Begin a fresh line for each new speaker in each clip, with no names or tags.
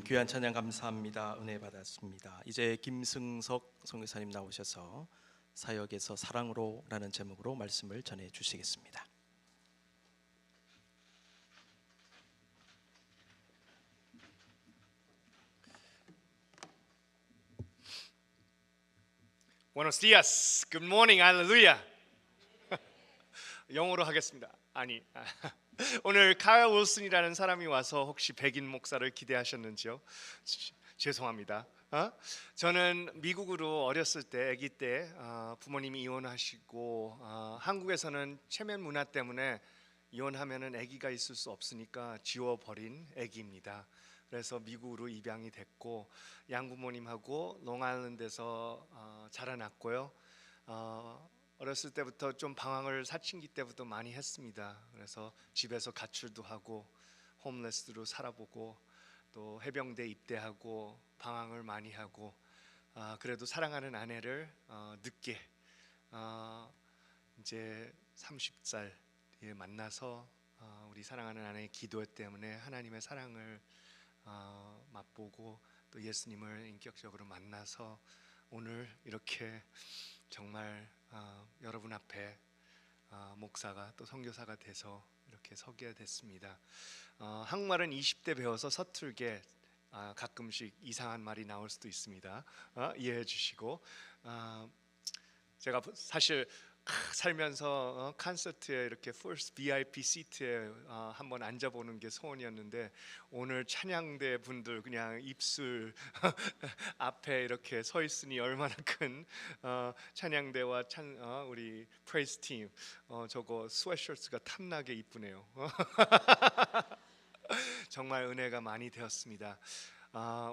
귀한 찬양 감사합니다. 은혜 받았습니다. 이제 김승석 선교사님 나오셔서 사역에서 사랑으로라는 제목으로 말씀을 전해 주시겠습니다.
Buenos días. Good morning. Hallelujah. 영어로 하겠습니다. 오늘 카일 윌슨이라는 사람이 와서 혹시 백인 목사를 기대하셨는지요? 죄송합니다. 저는 미국으로 어렸을 때, 아기 때 부모님이 이혼하시고 한국에서는 체면 문화 때문에 이혼하면은 아기가 있을 수 없으니까 지워버린 아기입니다. 그래서 미국으로 입양이 됐고 양부모님하고 롱아일랜드에서 자라났고요. 어렸을 때부터 좀 방황을 사춘기 때부터 많이 했습니다. 그래서 집에서 가출도 하고 홈레스로 살아보고 또 해병대 입대하고 방황을 많이 하고 그래도 사랑하는 아내를 늦게 이제 30살에 만나서 우리 사랑하는 아내의 기도 때문에 하나님의 사랑을 맛보고 또 예수님을 인격적으로 만나서 오늘 이렇게 정말 여러분 앞에 목사가 또 선교사가 돼서 이렇게 서게 됐습니다. 한국말은 20대 배워서 서툴게 가끔씩 이상한 말이 나올 수도 있습니다. 이해해 주시고 제가 사실 살면서 콘서트에 이렇게 first VIP 시트에 한번 앉아보는 게 소원이었는데 오늘 찬양대 분들 그냥 입술 앞에 이렇게 서 있으니 얼마나 큰 찬양대와 우리 프레이스 팀 저거 스웨셔츠가 탐나게 이쁘네요. 정말 은혜가 많이 되었습니다.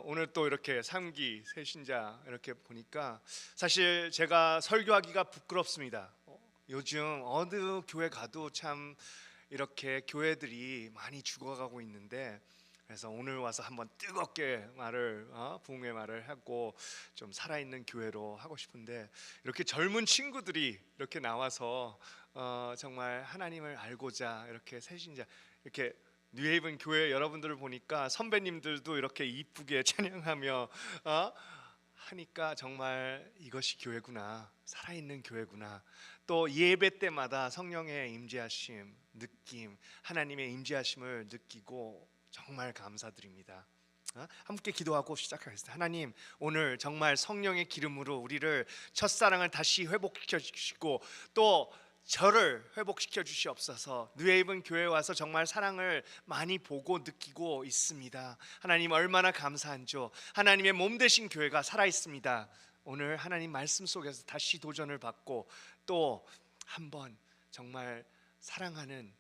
오늘 또 이렇게 3기 새신자 이렇게 보니까 사실 제가 설교하기가 부끄럽습니다. 요즘 어느 교회 가도 참 이렇게 교회들이 많이 죽어가고 있는데 그래서 오늘 와서 한번 뜨겁게 부흥의 말을 하고 좀 살아있는 교회로 하고 싶은데 이렇게 젊은 친구들이 이렇게 나와서 정말 하나님을 알고자 이렇게 새신자 이렇게 뉴헤이븐 교회 여러분들을 보니까 선배님들도 이렇게 이쁘게 찬양하며 하니까 정말 이것이 교회구나, 살아있는 교회구나. 또 예배 때마다 성령의 임재하심, 느낌, 하나님의 임재하심을 느끼고 정말 감사드립니다. 함께 기도하고 시작하겠습니다. 하나님, 오늘 정말 성령의 기름으로 우리를 첫사랑을 다시 회복시켜 주시고 또 저를 회복시켜 주시옵소서. 뉴헤이븐 교회에 와서 정말 사랑을 많이 보고 느끼고 있습니다. 하나님 얼마나 감사한죠. 하나님의 몸 되신 교회가 살아있습니다. 오늘 하나님 말씀 속에서 다시 도전을 받고 또 한번 정말 사랑하는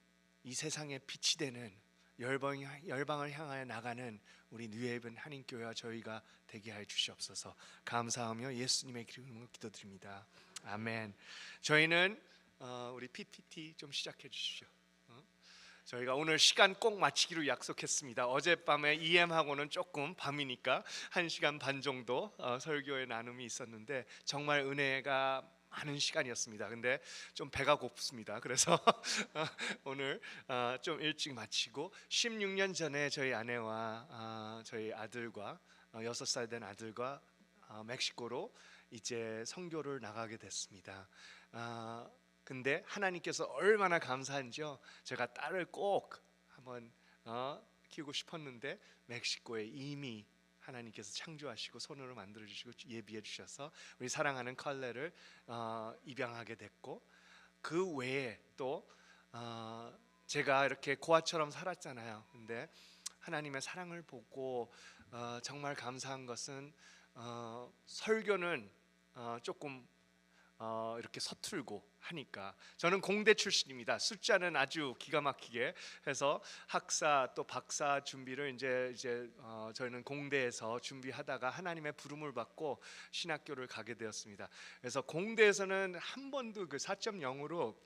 이 세상에 빛이 되는 열방을 향하여 나가는 우리 뉴헤이븐 한인교회와 저희가 되게 하여 주시옵소서. 감사하며 예수님의 이름으로 기도드립니다. 아멘. 저희는 우리 PPT 좀 시작해 주십시오. 저희가 오늘 시간 꼭 마치기로 약속했습니다. 어젯밤에 EM하고는 조금 밤이니까 1시간 반 정도 설교의 나눔이 있었는데 정말 은혜가 많은 시간이었습니다. 근데 좀 배가 고프습니다. 그래서 오늘 좀 일찍 마치고 16년 전에 저희 아내와 저희 아들과 6살 된 아들과 멕시코로 이제 선교를 나가게 됐습니다. 근데 하나님께서 얼마나 감사한지요. 제가 딸을 꼭 한번 키우고 싶었는데 멕시코에 이미 하나님께서 창조하시고 손으로 만들어 주시고 예비해 주셔서 우리 사랑하는 컬레를 입양하게 됐고 그 외에 또 제가 이렇게 고아처럼 살았잖아요. 근데 하나님의 사랑을 보고 정말 감사한 것은 설교는 조금 이렇게 서툴고 하니까 저는 공대 출신입니다. 숫자는 아주 기가 막히게 해서 학사 또 박사 준비를 이제 저희는 공대에서 준비하다가 하나님의 부름을 받고 신학교를 가게 되었습니다. 그래서 공대에서는 한 번도 그 4.0으로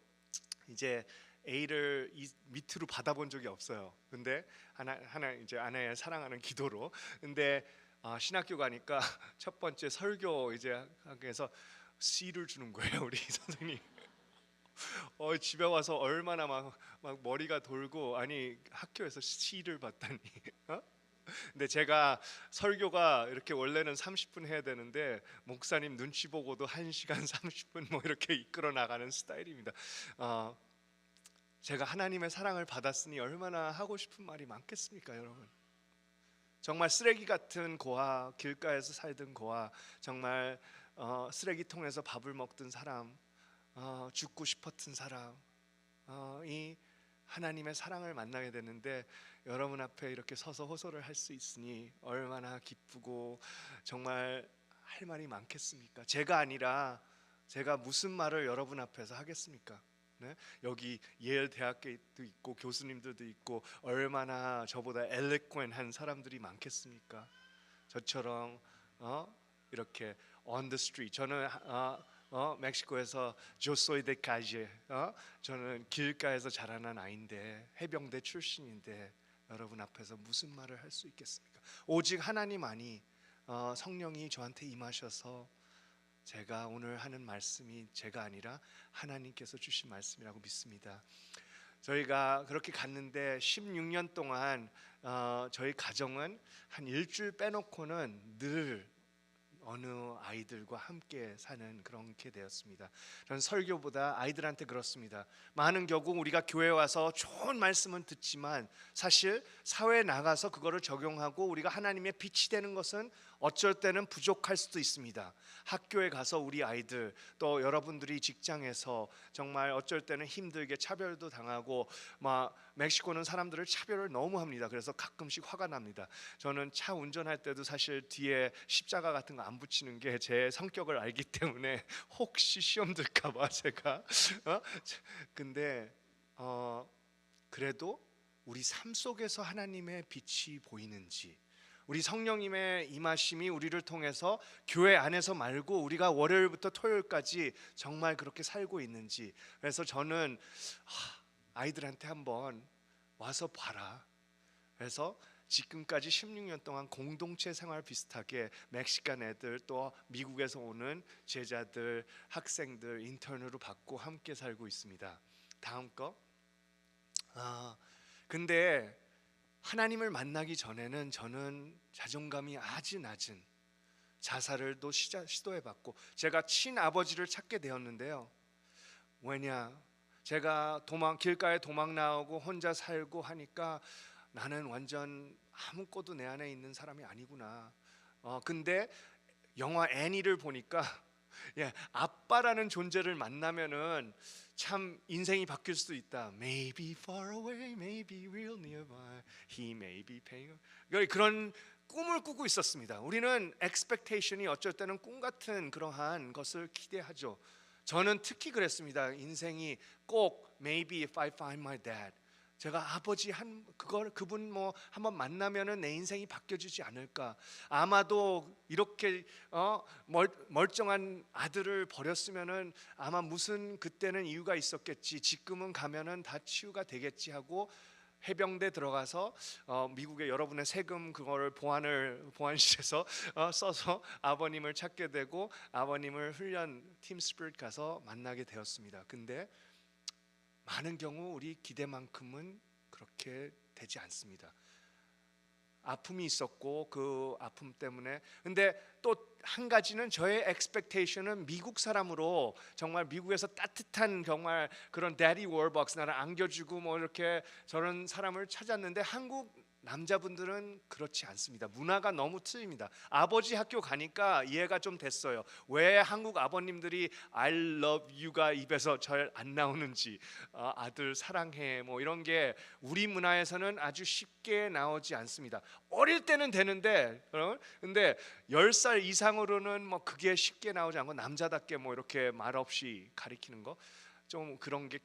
이제 A를 밑으로 받아본 적이 없어요. 근데 하나 이제 아내의 사랑하는 기도로 근데 신학교 가니까 첫 번째 설교 이제 해서 C를 주는 거예요, 우리 선생님. 집에 와서 얼마나 막 머리가 돌고 아니 학교에서 C를 받다니. 근데 제가 설교가 이렇게 원래는 30분 해야 되는데 목사님 눈치 보고도 1시간 30분 뭐 이렇게 이끌어 나가는 스타일입니다. 제가 하나님의 사랑을 받았으니 얼마나 하고 싶은 말이 많겠습니까, 여러분? 정말 쓰레기 같은 고아, 길가에서 살던 고아, 정말 쓰레기통에서 밥을 먹던 사람, 죽고 싶었던 사람, 이 하나님의 사랑을 만나게 되는데 여러분 앞에 이렇게 서서 호소를 할 수 있으니 얼마나 기쁘고 정말 할 말이 많겠습니까? 제가 아니라 제가 무슨 말을 여러분 앞에서 하겠습니까? 네? 여기 예일 대학교도 있고 교수님들도 있고 얼마나 저보다 엘리კვent한 사람들이 많겠습니까? 저처럼 이렇게 on the street, 저는 멕시코에서 조소이 데 카제, 저는 길가에서 자라난 아이인데 해병대 출신인데 여러분 앞에서 무슨 말을 할 수 있겠습니까? 오직 하나님만이, 성령이 저한테 임하셔서 제가 오늘 하는 말씀이 제가 아니라 하나님께서 주신 말씀이라고 믿습니다. 저희가 그렇게 갔는데 16년 동안 저희 가정은 한 일주일 빼놓고는 늘 어느 아이들과 함께 사는 그렇게 되었습니다. 저는 설교보다 아이들한테 그렇습니다. 많은 경우 우리가 교회 와서 좋은 말씀은 듣지만 사실 사회에 나가서 그거를 적용하고 우리가 하나님의 빛이 되는 것은 어쩔 때는 부족할 수도 있습니다. 학교에 가서 우리 아이들, 또 여러분들이 직장에서 정말 어쩔 때는 힘들게 차별도 당하고, 막 멕시코는 사람들을 차별을 너무 합니다. 그래서 가끔씩 화가 납니다. 저는 차 운전할 때도 사실 뒤에 십자가 같은 거 안 붙이는 게 제 성격을 알기 때문에 혹시 시험 들까봐 제가 근데 그래도 우리 삶 속에서 하나님의 빛이 보이는지, 우리 성령님의 임하심이 우리를 통해서 교회 안에서 말고 우리가 월요일부터 토요일까지 정말 그렇게 살고 있는지, 그래서 저는 아이들한테 한번 와서 봐라. 그래서 지금까지 16년 동안 공동체 생활 비슷하게 멕시칸 애들, 또 미국에서 오는 제자들, 학생들 인턴으로 받고 함께 살고 있습니다. 다음 거. 근데 하나님을 만나기 전에는 저는 자존감이 아주 낮은, 자살을 또 시도해봤고 제가 친아버지를 찾게 되었는데요. 왜냐, 제가 길가에 도망 나오고 혼자 살고 하니까 나는 완전 아무것도 내 안에 있는 사람이 아니구나. 근데 영화 애니를 보니까 아빠라는 존재를 만나면은 참 인생이 바뀔 수도 있다. Maybe far away, maybe real nearby. He may be paying. 그런 꿈을 꾸고 있었습니다. 우리는 expectation이 어쩔 때는 꿈 같은 그러한 것을 기대하죠. 저는 특히 그랬습니다. 인생이 꼭 maybe if I find my dad, 제가 아버지 그분 뭐 한번 만나면은 내 인생이 바뀌어지지 않을까. 아마도 이렇게 멀쩡한 아들을 버렸으면은 아마 무슨 그때는 이유가 있었겠지. 지금은 가면은 다 치유가 되겠지 하고 해병대 들어가서 미국의 여러분의 세금 그거를 보안실에서 써서 아버님을 찾게 되고 아버님을 훈련 팀 스피릿 가서 만나게 되었습니다. 근데 많은 경우 우리 기대만큼은 그렇게 되지 않습니다. 아픔이 있었고 그 아픔 때문에, 근데 또 한 가지는 저의 expectation은 미국 사람으로 정말 미국에서 따뜻한 정말 그런 daddy warbucks, 나를 안겨주고 뭐 이렇게 저런 사람을 찾았는데 한국 남자분들은 그렇지 않습니다. 문화가 너무 틀립니다. 아버지 학교 가니까 이해가 좀 됐어요. 왜 한국 아버님들이 I love you가 입에서 잘 안 나오는지, 아들 사랑해 뭐 이런 게 우리 문화에서는 아주 쉽게 나오지 않습니다. 어릴 때는 되는데, 근데 10살 이상으로는 뭐 그게 쉽게 나오지 않고 남자답게 뭐 이렇게 말 없이 가리키는 거, 좀 그런 게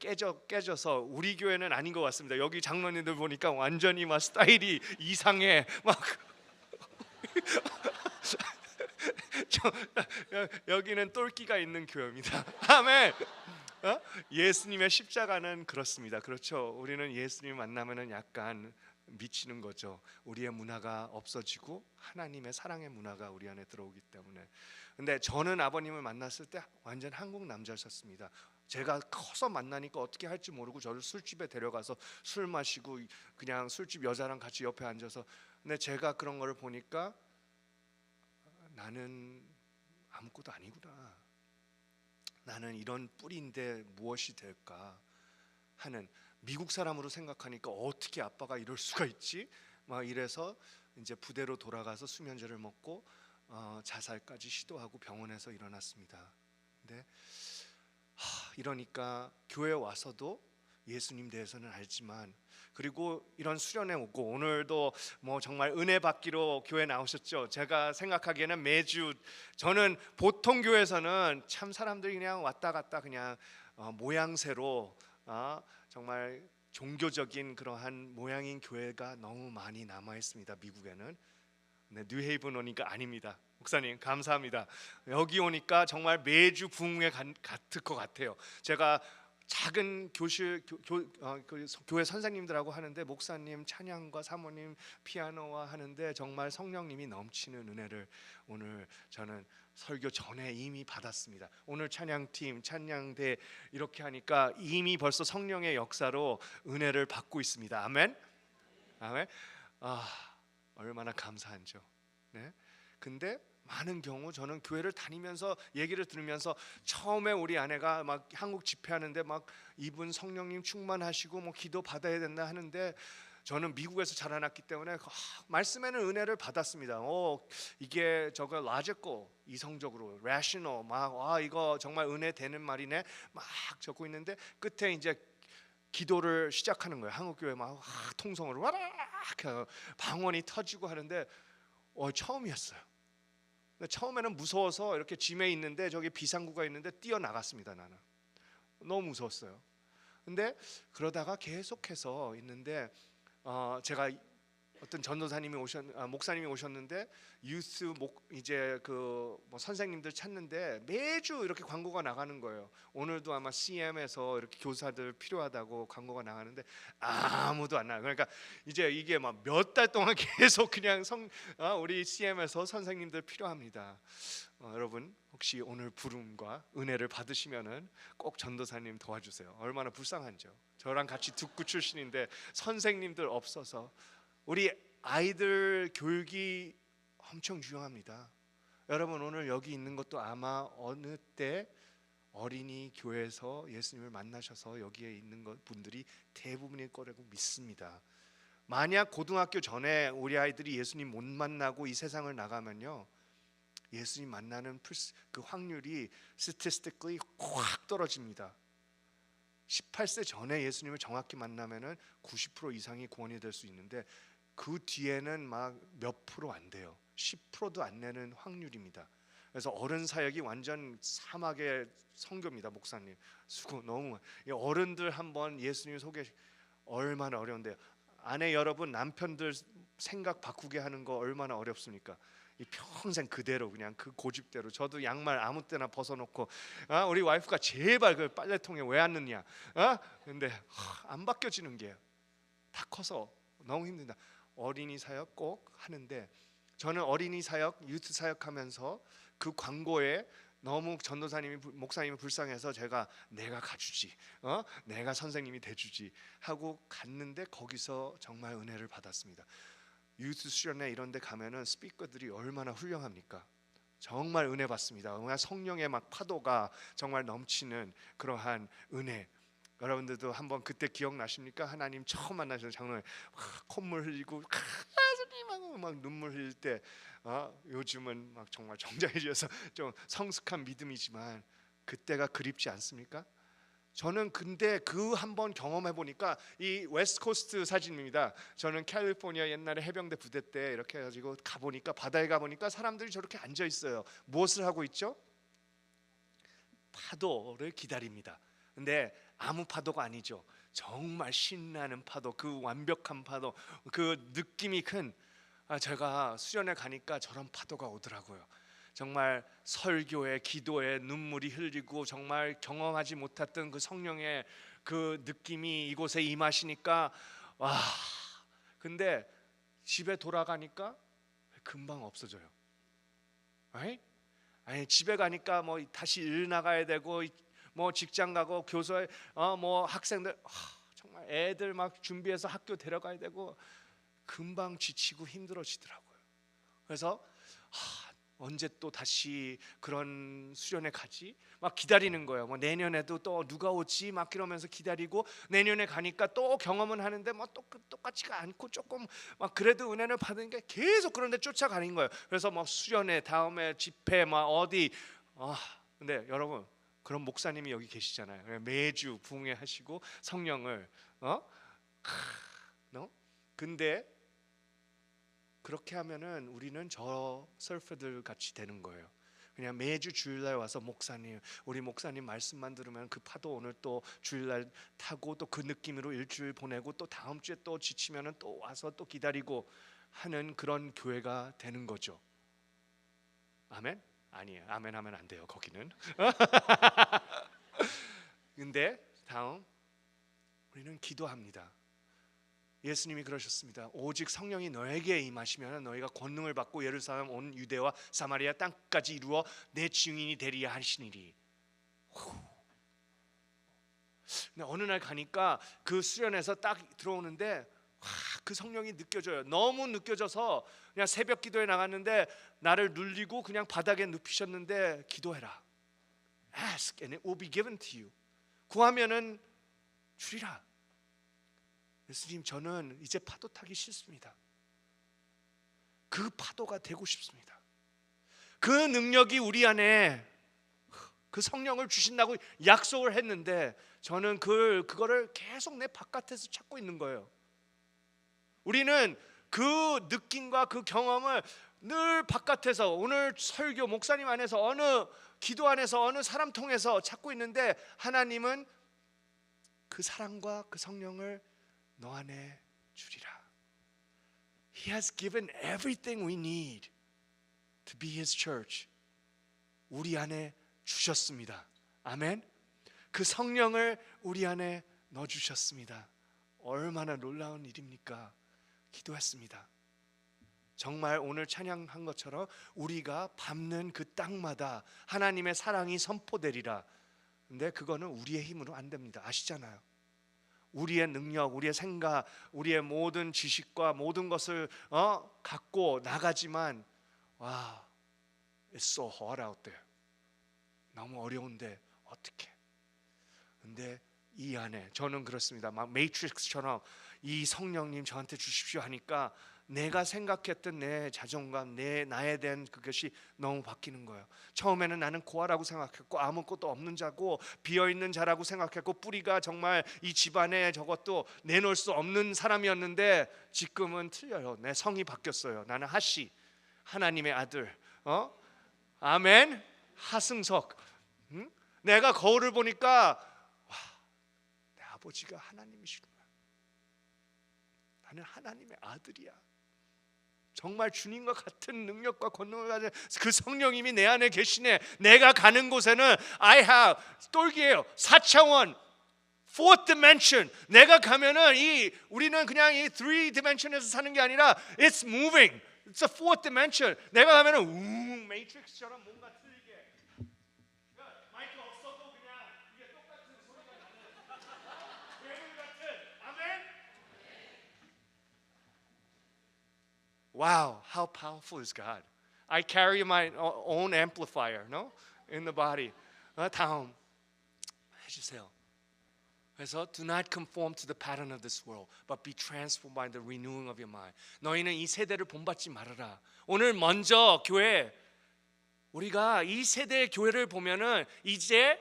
깨져서 우리 교회는 아닌 것 같습니다. 여기 장로님들 보니까 완전히 막 스타일이 이상해. 막 여기는 똘끼가 있는 교회입니다. 아멘. 예수님의 십자가는 그렇습니다. 그렇죠. 우리는 예수님 만나면은 약간 미치는 거죠. 우리의 문화가 없어지고 하나님의 사랑의 문화가 우리 안에 들어오기 때문에. 근데 저는 아버님을 만났을 때 완전 한국 남자셨습니다. 제가 커서 만나니까 어떻게 할지 모르고 저를 술집에 데려가서 술 마시고 그냥 술집 여자랑 같이 옆에 앉아서 근데 제가 그런 거를 보니까 나는 아무것도 아니구나. 나는 이런 뿌리인데 무엇이 될까 하는, 미국 사람으로 생각하니까 어떻게 아빠가 이럴 수가 있지? 막 이래서 이제 부대로 돌아가서 수면제를 먹고 자살까지 시도하고 병원에서 일어났습니다. 근데 이러니까 교회 와서도 예수님 대해서는 알지만, 그리고 이런 수련회 오고 오늘도 뭐 정말 은혜 받기로 교회 나오셨죠. 제가 생각하기에는 매주, 저는 보통 교회에서는 참 사람들이 그냥 왔다 갔다 그냥 모양새로 정말 종교적인 그러한 모양인 교회가 너무 많이 남아 있습니다. 미국에는. 네, 뉴헤이븐 오니까 아닙니다. 목사님 감사합니다. 여기 오니까 정말 매주 부흥회 같을 것 같아요. 제가 작은 교실 교회 선생님들하고 하는데, 목사님 찬양과 사모님 피아노와 하는데 정말 성령님이 넘치는 은혜를 오늘 저는 설교 전에 이미 받았습니다. 오늘 찬양팀 찬양대 이렇게 하니까 이미 벌써 성령의 역사로 은혜를 받고 있습니다. 아멘. 아멘. 얼마나 감사한죠. 네. 근데 많은 경우 저는 교회를 다니면서 얘기를 들으면서, 처음에 우리 아내가 막 한국 집회하는데 막 이분 성령님 충만하시고 뭐 기도 받아야 된다 하는데, 저는 미국에서 자라났기 때문에 말씀에는 은혜를 받았습니다. 이게 저거 logical, 이성적으로 rational, 막 이거 정말 은혜 되는 말이네 막 적고 있는데, 끝에 이제 기도를 시작하는 거예요. 한국 교회 막 통성으로 와락 방언이 터지고 하는데 처음이었어요. 처음에는 무서워서 이렇게 짐에 있는데 저기 비상구가 있는데 뛰어나갔습니다. 나는 너무 무서웠어요. 근데 그러다가 계속해서 있는데 제가 어떤 전도사님이 목사님이 오셨는데, 유스 이제 뭐 선생님들 찾는데 매주 이렇게 광고가 나가는 거예요. 오늘도 아마 CM에서 이렇게 교사들 필요하다고 광고가 나가는데 아무도 안 나요. 그러니까 이제 이게 막 몇 달 동안 계속 그냥 우리 CM에서 선생님들 필요합니다. 여러분 혹시 오늘 부름과 은혜를 받으시면은 꼭 전도사님 도와주세요. 얼마나 불쌍한죠. 저랑 같이 듣고 출신인데 선생님들 없어서. 우리 아이들 교육이 엄청 중요합니다. 여러분 오늘 여기 있는 것도 아마 어느 때 어린이 교회에서 예수님을 만나셔서 여기에 있는 분들이 대부분일 거라고 믿습니다. 만약 고등학교 전에 우리 아이들이 예수님 못 만나고 이 세상을 나가면요, 예수님 만나는 그 확률이 statistically 확 떨어집니다. 18세 전에 예수님을 정확히 만나면은 90% 이상이 구원이 될 수 있는데, 그 뒤에는 막 몇 프로 안 돼요. 10%도 안 내는 확률입니다. 그래서 어른 사역이 완전 사막의 선교입니다. 목사님 수고 너무. 어른들 한번 예수님 소개, 얼마나 어려운데요. 아내 여러분, 남편들 생각 바꾸게 하는 거 얼마나 어렵습니까? 평생 그대로 그냥 그 고집대로. 저도 양말 아무 때나 벗어놓고 우리 와이프가 제발 그 빨래통에 왜 안 넣냐, 근데 안 바뀌어지는 게 다 커서 너무 힘든다. 어린이 사역 꼭 하는데, 저는 어린이 사역, 유트 사역하면서 그 광고에 너무 전도사님이 목사님이 불쌍해서 내가 가주지, 내가 선생님이 돼주지 하고 갔는데, 거기서 정말 은혜를 받았습니다. 유스 수련회 이런 데 가면은 스피커들이 얼마나 훌륭합니까? 정말 은혜 받습니다. 정말 성령의 막 파도가 정말 넘치는 그러한 은혜. 여러분들도 한번 그때 기억나십니까? 하나님 처음 만나셔서 장로에 콧물 흘리고 예수님하고 막 눈물 흘릴 때, 요즘은 막 정말 정장해져서 좀 성숙한 믿음이지만 그때가 그립지 않습니까? 저는 근데 그 한번 경험해 보니까, 이 웨스트 코스트 사진입니다. 저는 캘리포니아 옛날에 해병대 부대 때 이렇게 해가지고 가보니까, 바다에 가보니까 사람들이 저렇게 앉아 있어요. 무엇을 하고 있죠? 파도를 기다립니다. 근데 아무 파도가 아니죠. 정말 신나는 파도, 그 완벽한 파도, 그 느낌이 큰. 제가 수련회 가니까 저런 파도가 오더라고요. 정말 설교에, 기도에 눈물이 흘리고 정말 경험하지 못했던 그 성령의 그 느낌이 이곳에 임하시니까, 와. 근데 집에 돌아가니까 금방 없어져요. 아니 집에 가니까 뭐 다시 일 나가야 되고, 뭐 직장 가고 교소에 뭐 학생들 정말 애들 막 준비해서 학교 데려가야 되고, 금방 지치고 힘들어지더라고요. 그래서 언제 또 다시 그런 수련회 가지? 막 기다리는 거예요. 뭐 내년에도 또 누가 오지? 막 이러면서 기다리고 내년에 가니까 또 경험은 하는데 뭐 똑같지가 않고 조금 막 그래도 은혜를 받은 게 계속 그런데 쫓아가는 거예요. 그래서 뭐 수련회 다음에 집회 막 어디 근데 여러분 그런 목사님이 여기 계시잖아요. 매주 부흥회하시고 성령을 근데 그렇게 하면은 우리는 저 서퍼들 같이 되는 거예요. 그냥 매주 주일날 와서 목사님, 우리 목사님 말씀만 들으면 그 파도 오늘 또 주일날 타고 또 그 느낌으로 일주일 보내고 또 다음 주에 또 지치면은 또 와서 또 기다리고 하는 그런 교회가 되는 거죠. 아멘? 아니에요. 아멘 하면 안 돼요. 거기는. 근데 다음 우리는 기도합니다. 예수님이 그러셨습니다. 오직 성령이 너에게 임하시면 너희가 권능을 받고 예루살렘 온 유대와 사마리아 땅까지 이루어 내 증인이 되리라 하시니리. 근데 어느 날 가니까 그 수련에서 딱 들어오는데 그 성령이 느껴져요. 너무 느껴져서 그냥 새벽 기도에 나갔는데 나를 눌리고 그냥 바닥에 눕히셨는데 기도해라. Ask and it will be given to you. 구하면은 주리라. 예수님, 저는 이제 파도 타기 싫습니다. 그 파도가 되고 싶습니다. 그 능력이 우리 안에 그 성령을 주신다고 약속을 했는데 저는 그거를 계속 내 바깥에서 찾고 있는 거예요. 우리는 그 느낌과 그 경험을 늘 바깥에서 오늘 설교 목사님 안에서 어느 기도 안에서 어느 사람 통해서 찾고 있는데 하나님은 그 사랑과 그 성령을 너 안에 주리라. He has given everything we need to be His church. 우리 안에 주셨습니다. 아멘. 그 성령을 우리 안에 넣어주셨습니다. 얼마나 놀라운 일입니까? 기도했습니다. 정말 오늘 찬양한 것처럼 우리가 밟는 그 땅마다 하나님의 사랑이 선포되리라. 근데 그거는 우리의 힘으로 안 됩니다. 아시잖아요. 우리의 능력, 우리의 생각, 우리의 모든 지식과 모든 것을 갖고 나가지만 it's so hard out there. 너무 어려운데 어떻게? 근데 이 안에 저는 그렇습니다. 막 매트릭스처럼 이 성령님 저한테 주십시오 하니까 내가 생각했던 내 자존감, 나에 대한 그것이 너무 바뀌는 거예요. 처음에는 나는 고아라고 생각했고 아무것도 없는 자고 비어있는 자라고 생각했고 뿌리가 정말 이 집안에 저것도 내놓을 수 없는 사람이었는데 지금은 틀려요. 내 성이 바뀌었어요. 나는 하시, 하나님의 아들. 아멘. 하승석. 내가 거울을 보니까 내 아버지가 하나님이시구나. 나는 하나님의 아들이야. 정말 주님과 같은 능력과 권능을 가진 그 성령님이 내 안에 계시네. 내가 가는 곳에는 I have 똘기예요. 4차원, 4th dimension. 내가 가면은 우리는 그냥 이 3 dimension에서 사는 게 아니라 it's moving. It's a 4th dimension. 내가 가면은 매트릭스처럼 뭔가 틀리게. 마이크 없어도 그냥 이게 똑같은 소리가 나는 괴물 같은. 아멘. Wow, how powerful is God? I carry my own amplifier, no, in the body. 다음 해주세요. 그래서 do not conform to the pattern of this world, but be transformed by the renewing of your mind. 너희는 이 세대를 본받지 말아라. 오늘 먼저 교회 우리가 이 세대의 교회를 보면은 이제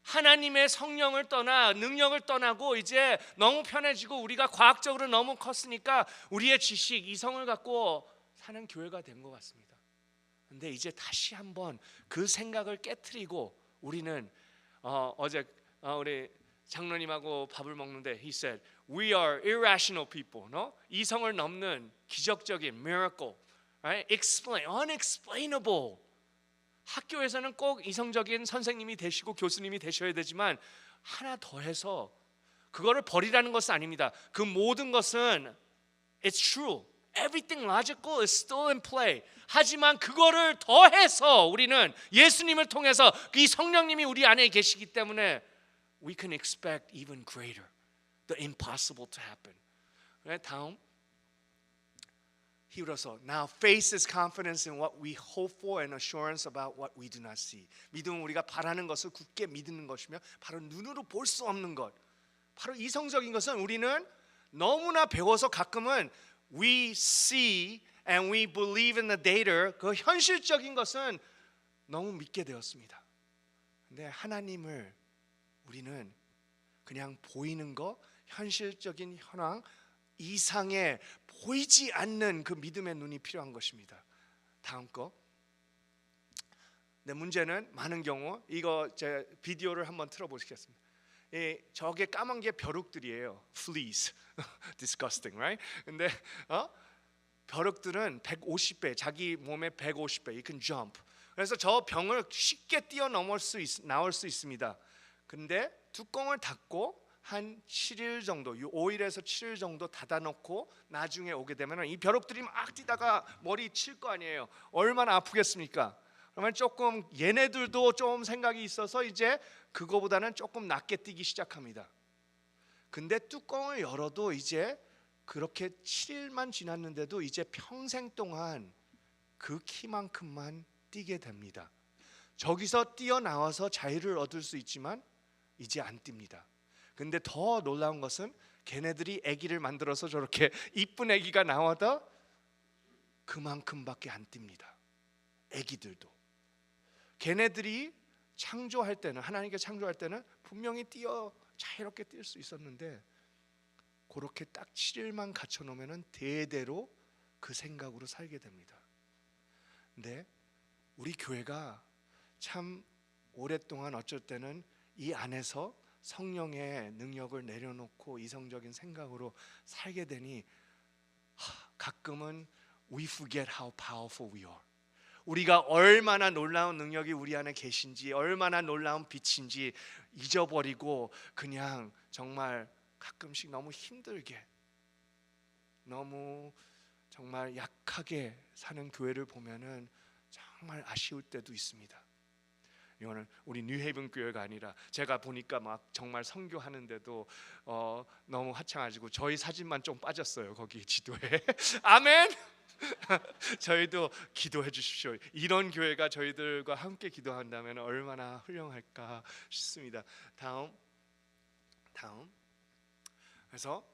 하나님의 성령을 떠나 능력을 떠나고 이제 너무 편해지고 우리가 과학적으로 너무 컸으니까 우리의 지식, 이성을 갖고 사는 교회가 된 것 같습니다. 근데 이제 다시 한번 그 생각을 깨트리고 우리는 어제 우리 장로님하고 밥을 먹는데 he said, we are irrational people, no? 이성을 넘는 기적적인 miracle, right? Explain, unexplainable. 학교에서는 꼭 이성적인 선생님이 되시고 교수님이 되셔야 되지만 하나 더 해서 그거를 버리라는 것은 아닙니다. 그 모든 것은 it's true. Everything logical is still in play. 하지만 그거를 더해서 우리는 예수님을 통해서 이 성령님이 우리 안에 계시기 때문에 we can expect even greater, the impossible to happen. 다음 히브리서 now faith is confidence in what we hope for and assurance about what we do not see. 믿음은 우리가 바라는 것을 굳게 믿는 것이며 바로 눈으로 볼 수 없는 것. 바로 이성적인 것은 우리는 너무나 배워서 가끔은 we see and we believe in the data. 그 현실적인 것은 너무 믿게 되었습니다. 근데 하나님을 우리는 그냥 보이는 거, 현실적인 현황 이상의 보이지 않는 그 믿음의 눈이 필요한 것입니다. 다음 거. 네, 문제는 많은 경우 이거 제 비디오를 한번 틀어보시겠습니다. 저게 까만 게 벼룩들이에요. Fleas, disgusting, right? 근데 벼룩들은 150배, 자기 몸의 150배, it can jump. 그래서 저 병을 쉽게 뛰어넘을 나올 수 있습니다. 근데 뚜껑을 닫고 한 7일 정도, 5일에서 7일 정도 닫아놓고 나중에 오게 되면 이 벼룩들이 막 뛰다가 머리 칠 거 아니에요. 얼마나 아프겠습니까? 그러면 조금 얘네들도 좀 생각이 있어서 이제 그거보다는 조금 낮게 뛰기 시작합니다. 근데 뚜껑을 열어도 이제 그렇게 7일만 지났는데도 이제 평생 동안 그 키만큼만 뛰게 됩니다. 저기서 뛰어나와서 자유를 얻을 수 있지만 이제 안 뜁니다. 근데 더 놀라운 것은 걔네들이 아기를 만들어서 저렇게 이쁜 아기가 나와도 그만큼밖에 안 뜁니다. 아기들도. 걔네들이 창조할 때는, 하나님께 창조할 때는 분명히 자유롭게 뛸 수 있었는데 그렇게 딱 7일만 갇혀 놓으면 대대로 그 생각으로 살게 됩니다. 근데 우리 교회가 참 오랫동안 어쩔 때는 이 안에서 성령의 능력을 내려놓고 이성적인 생각으로 살게 되니 가끔은 we forget how powerful we are. 우리가 얼마나 놀라운 능력이 우리 안에 계신지, 얼마나 놀라운 빛인지 잊어버리고 그냥 정말 가끔씩 너무 힘들게, 너무 정말 약하게 사는 교회를 보면은 정말 아쉬울 때도 있습니다. 이거는 우리 뉴헤이븐 교회가 아니라 제가 보니까 막 정말 선교하는데도 너무 하찮아지고 저희 사진만 좀 빠졌어요. 거기 지도에. 아멘. 저희도 기도해 주십시오. 이런 교회가 저희들과 함께 기도한다면 얼마나 훌륭할까 싶습니다. 다음. 그래서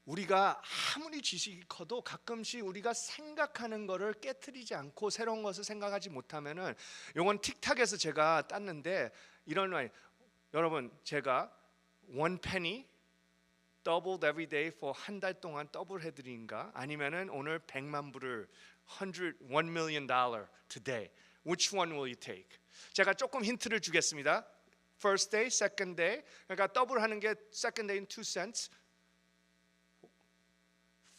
우리가 아무리 지식이 커도 가끔씩 우리가 생각하는 거를 깨트리지 않고 새로운 것을 생각하지 못하면은, 이건 틱탁에서 제가 땄는데 이런 말, 여러분 제가 one penny doubled every day for 한 달 동안 더블 해드린가, 아니면은 오늘 100만 불을 $1 million today, which one will you take? 제가 조금 힌트를 주겠습니다. First day, second day. 그러니까 더블 하는 게 second day는 2 cents.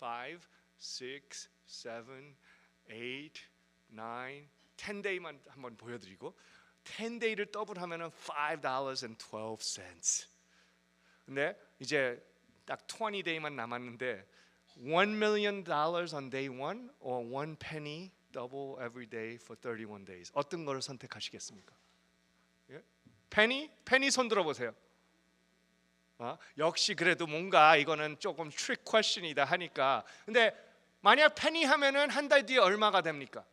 5, 6, 7, 8, 9, 10day만 한번 보여드리고 10day를 더블하면은 $5.12. 근데 이제 딱 20day만 남았는데 $1 million on day 1 or 1 penny double every day for 31 days. 어떤 거를 선택하시겠습니까? 예? penny 손 들어보세요. 역시 그래도 뭔가 이거는 조금 트릭 퀘스천이다 하니까. 근데 만약 penny 하면은 한 달 뒤에 얼마가 됩니까?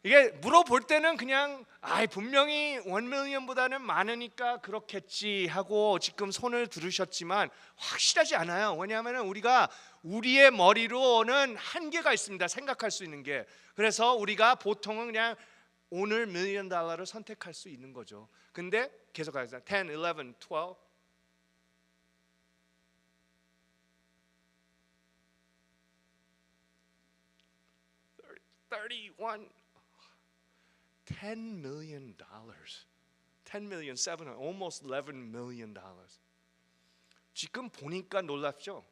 이게 물어볼 때는 그냥 분명히 1 million보다는 많으니까 그렇겠지 하고 지금 손을 들으셨지만 확실하지 않아요. 왜냐하면 우리가 우리의 머리로는 한계가 있습니다. 생각할 수 있는 게. 그래서 우리가 보통은 그냥 오늘 $1 million를 선택할 수 있는 거죠. 근데 계속 가자. 10, 11, 12. 31. $10 million. 10 million, 7, almost $11 million. 지금 보니까 놀랍죠?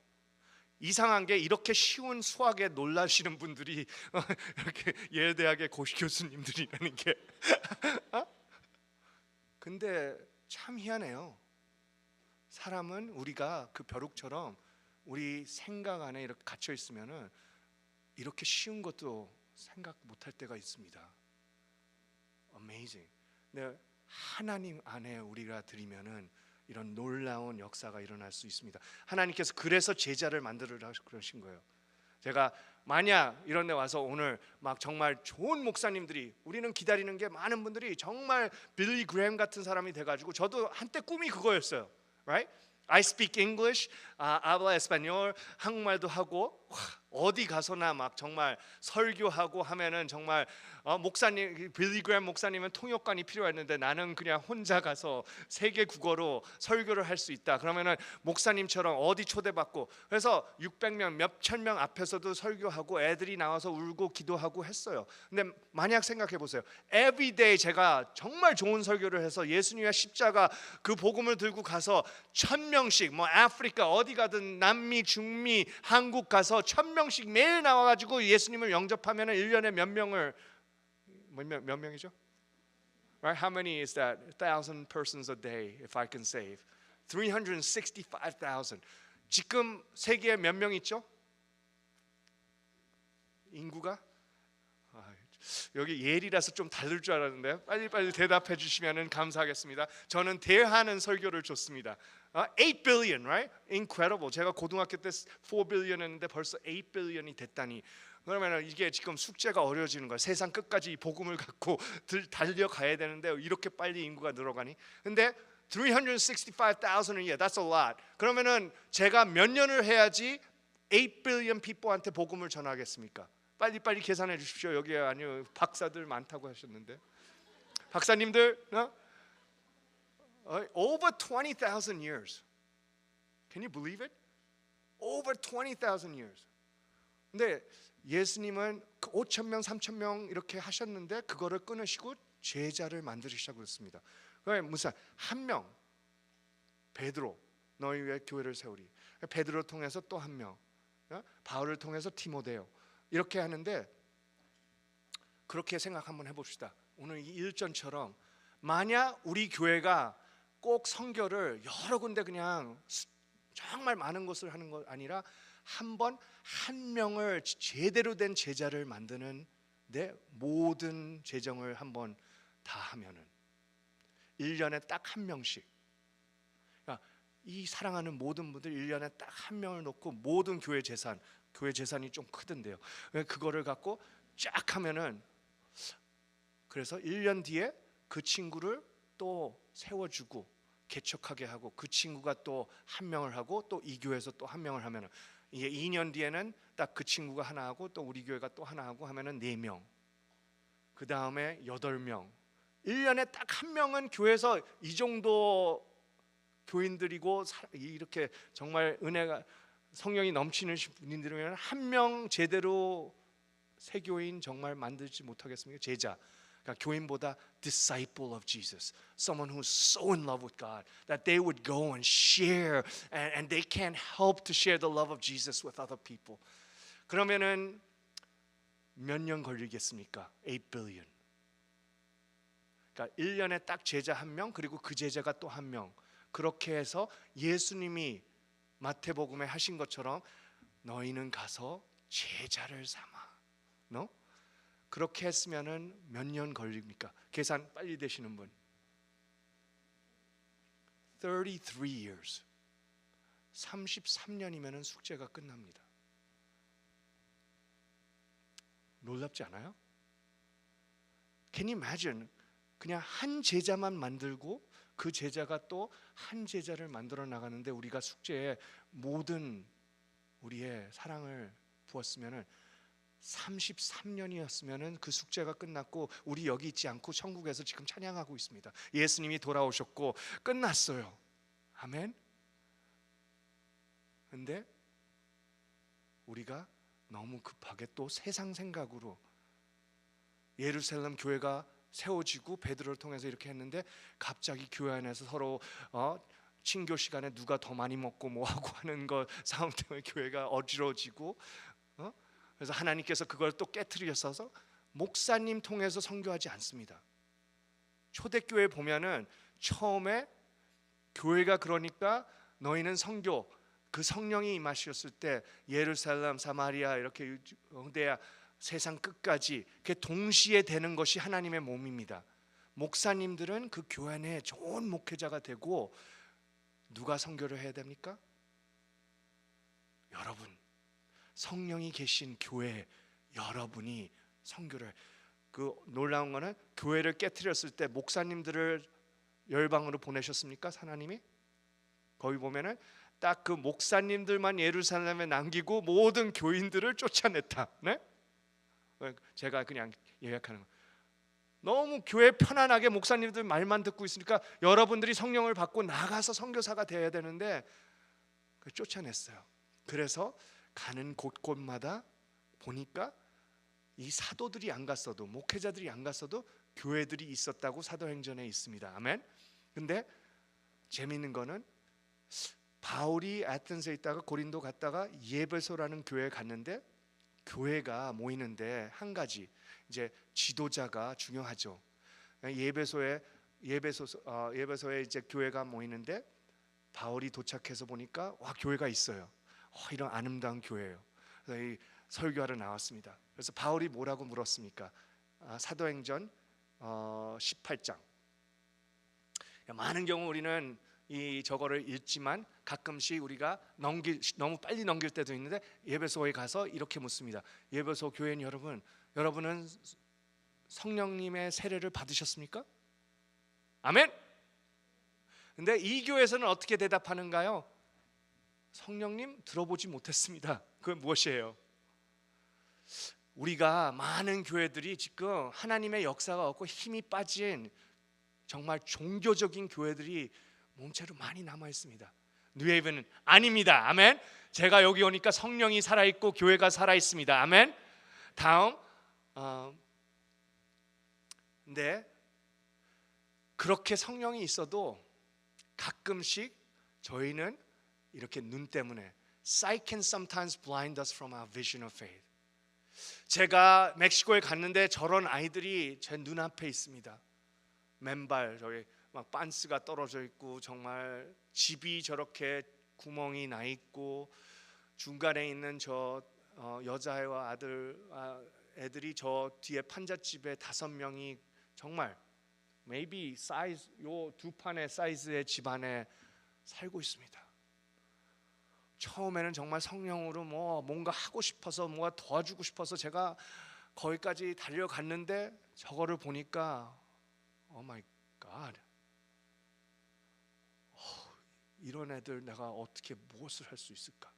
이상한 게 이렇게 쉬운 수학에 놀라시는 분들이 이렇게 예대학의 교수님들이라는 게. 근데 참 희한해요. 사람은 우리가 그 벼룩처럼 우리 생각 안에 이렇게 갇혀 있으면은 이렇게 쉬운 것도 생각 못할 때가 있습니다. Amazing. 근데 하나님 안에 우리가 들이면은 이런 놀라운 역사가 일어날 수 있습니다. 하나님께서 그래서 제자를 만들으라 그러신 거예요. 제가 만약 이런 데 와서 오늘 막 정말 좋은 목사님들이, 우리는 기다리는 게 많은 분들이 정말 빌리 그레임 같은 사람이 돼가지고, 저도 한때 꿈이 그거였어요. Right? I speak English, habla español, 한국말도 하고, 어디 가서나 막 정말 설교하고 하면은 정말 목사님, 빌리 그레임 목사님은 통역관이 필요했는데 나는 그냥 혼자 가서 세계 국어로 설교를 할 수 있다. 그러면은 목사님처럼 어디 초대받고, 그래서 600명, 몇천 명 앞에서도 설교하고 애들이 나와서 울고 기도하고 했어요. 근데 만약 생각해 보세요. Everyday 제가 정말 좋은 설교를 해서 예수님의 십자가 그 복음을 들고 가서 1000명씩, 뭐 아프리카 어디 가든 남미, 중미, 한국 가서 1000명씩 매일 나와가지고 예수님을 영접하면은 1년에 몇 명을, 몇 명이죠? Right? How many is that? 1,000 persons a day if I can save. 365,000. 지금 세계에 몇 명 있죠? 인구가? 여기 예리라서 좀 다를 줄 알았는데 빨리 대답해 주시면 감사하겠습니다. 저는 대하는 설교를 줬습니다. 8 billion, right? Incredible. 제가 고등학교 때 4 billion 했는데 벌써 8 billion이 됐다니. 그러면 이게 지금 숙제가 어려워지는 거야. 세상 끝까지 이 복음을 갖고 달려가야 되는데 이렇게 빨리 인구가 늘어가니? 근데 365,000 a year, that's a lot. 그러면은 제가 몇 년을 해야지 8 billion people한테 복음을 전하겠습니까? 빨리 계산해 주십시오. 여기에 아니요, 박사들 많다고 하셨는데, 박사님들, over 20,000 years. Can you believe it? Over 20,000 years. 근데 예수님은 5,000명, 3,000명 이렇게 하셨는데 그거를 끊으시고 제자를 만드시자고 했습니다. 그게 무슨 한 명, 베드로, 너희 위해 교회를 세우리. 베드로를 통해서 또 한 명, 바울을 통해서 티모데요. 이렇게 하는데, 그렇게 생각 한번 해봅시다. 오늘 이 일전처럼 만약 우리 교회가 꼭 선교를 여러 군데 그냥 정말 많은 곳을 하는 것 아니라 한 명을 제대로 된 제자를 만드는 데 모든 재정을 한번 다 하면은 1년에 딱 한 명씩, 그러니까 이 사랑하는 모든 분들 1년에 딱 한 명을 놓고 모든 교회 재산이 좀 크던데요. 그거를 갖고 쫙 하면은, 그래서 1년 뒤에 그 친구를 또 세워주고 개척하게 하고, 그 친구가 또 한 명을 하고 또 이 교회에서 또 한 명을 하면은, 이게 2년 뒤에는 딱 그 친구가 하나 하고 또 우리 교회가 또 하나 하고 하면은 4명, 그 다음에 8명, 1년에 딱 한 명은 교회에서 이 정도 교인들이고 이렇게 정말 은혜가 성령이 넘치는 분들이면 한 명 제대로 세교인 정말 만들지 못하겠습니까? 제자, 그러니까 교인보다 disciple of Jesus, someone who's so in love with God that they would go and share and they can't help to share the love of Jesus with other people. 그러면은 몇 년 걸리겠습니까? 8 billion. 그러니까 1년에 딱 제자 한 명, 그리고 그 제자가 또 한 명, 그렇게 해서 예수님이 마태복음에 하신 것처럼 너희는 가서 제자를 삼아. No? 그렇게 했으면은 몇 년 걸립니까? 계산 빨리 되시는 분. 33 years. 33년이면은 숙제가 끝납니다. 놀랍지 않아요? Can you imagine? 그냥 한 제자만 만들고 그 제자가 또 한 제자를 만들어 나가는데 우리가 숙제에 모든 우리의 사랑을 부었으면은 33년이었으면은 그 숙제가 끝났고 우리 여기 있지 않고 천국에서 지금 찬양하고 있습니다. 예수님이 돌아오셨고 끝났어요. 아멘. 근데 우리가 너무 급하게 또 세상 생각으로 예루살렘 교회가 세워지고 베드로를 통해서 이렇게 했는데 갑자기 교회 안에서 서로 친교 시간에 누가 더 많이 먹고 뭐하고 하는 거 싸움 때문에 교회가 어지러워지고 그래서 하나님께서 그걸 또 깨트리셔서 목사님 통해서 선교하지 않습니다. 초대교회 보면은 처음에 교회가 그러니까 너희는 선교, 그 성령이 임하셨을 때 예루살렘, 사마리아, 이렇게 유대야 세상 끝까지 그 동시에 되는 것이 하나님의 몸입니다. 목사님들은 그 교회 안에 좋은 목회자가 되고 누가 선교를 해야 됩니까? 여러분, 성령이 계신 교회 여러분이 선교를. 그 놀라운 거는 교회를 깨트렸을 때 목사님들을 열방으로 보내셨습니까? 하나님이? 거기 보면은 딱 그 목사님들만 예루살렘에 남기고 모든 교인들을 쫓아냈다. 네? 제가 그냥 요약하는 거. 너무 교회 편안하게 목사님들 말만 듣고 있으니까 여러분들이 성령을 받고 나가서 선교사가 돼야 되는데 쫓아냈어요. 그래서 가는 곳곳마다 보니까 이 사도들이 안 갔어도, 목회자들이 안 갔어도 교회들이 있었다고 사도행전에 있습니다. 아멘. 근데 재미있는 거는 바울이 아텐스에 있다가 고린도 갔다가 예배소라는 교회에 갔는데, 교회가 모이는데 한 가지, 이제 지도자가 중요하죠. 예배소에 이제 교회가 모이는데 바울이 도착해서 보니까 와, 교회가 있어요. 이런 아름다운 교회예요. 그래서 이 설교하러 나왔습니다. 그래서 바울이 뭐라고 물었습니까? 사도행전 18장. 많은 경우 우리는 이 저거를 읽지만 가끔씩 우리가 너무 빨리 넘길 때도 있는데, 예배소에 가서 이렇게 묻습니다. 예배소 교인 여러분, 여러분은 성령님의 세례를 받으셨습니까? 아멘. 근데 이 교회에서는 어떻게 대답하는가요? 성령님 들어보지 못했습니다. 그건 무엇이에요? 우리가 많은 교회들이 지금 하나님의 역사가 없고 힘이 빠진 정말 종교적인 교회들이 몸체로 많이 남아 있습니다. 뉴헤이븐은 아닙니다. 아멘. 제가 여기 오니까 성령이 살아 있고 교회가 살아 있습니다. 아멘. 다음, 근데 그렇게 성령이 있어도 가끔씩 저희는 이렇게 눈 때문에 sight can sometimes blind us from our vision of faith. 제가 멕시코에 갔는데 저런 아이들이 제 눈앞에 있습니다. 맨발 저기 막 반스가 떨어져 있고, 정말 집이 저렇게 구멍이 나 있고, 중간에 있는 저 여자애와 애들이 저 뒤에 판잣집에 5명이 정말 maybe 사이즈 요 두 판의 사이즈의 집안에 살고 있습니다. 처음에는 정말 성령으로 뭔가 하고 싶어서 뭔가 도와주고 싶어서 제가 거기까지 달려갔는데 저거를 보니까 오 마이 갓, 이런 애들 내가 어떻게 무엇을 할 수 있을까?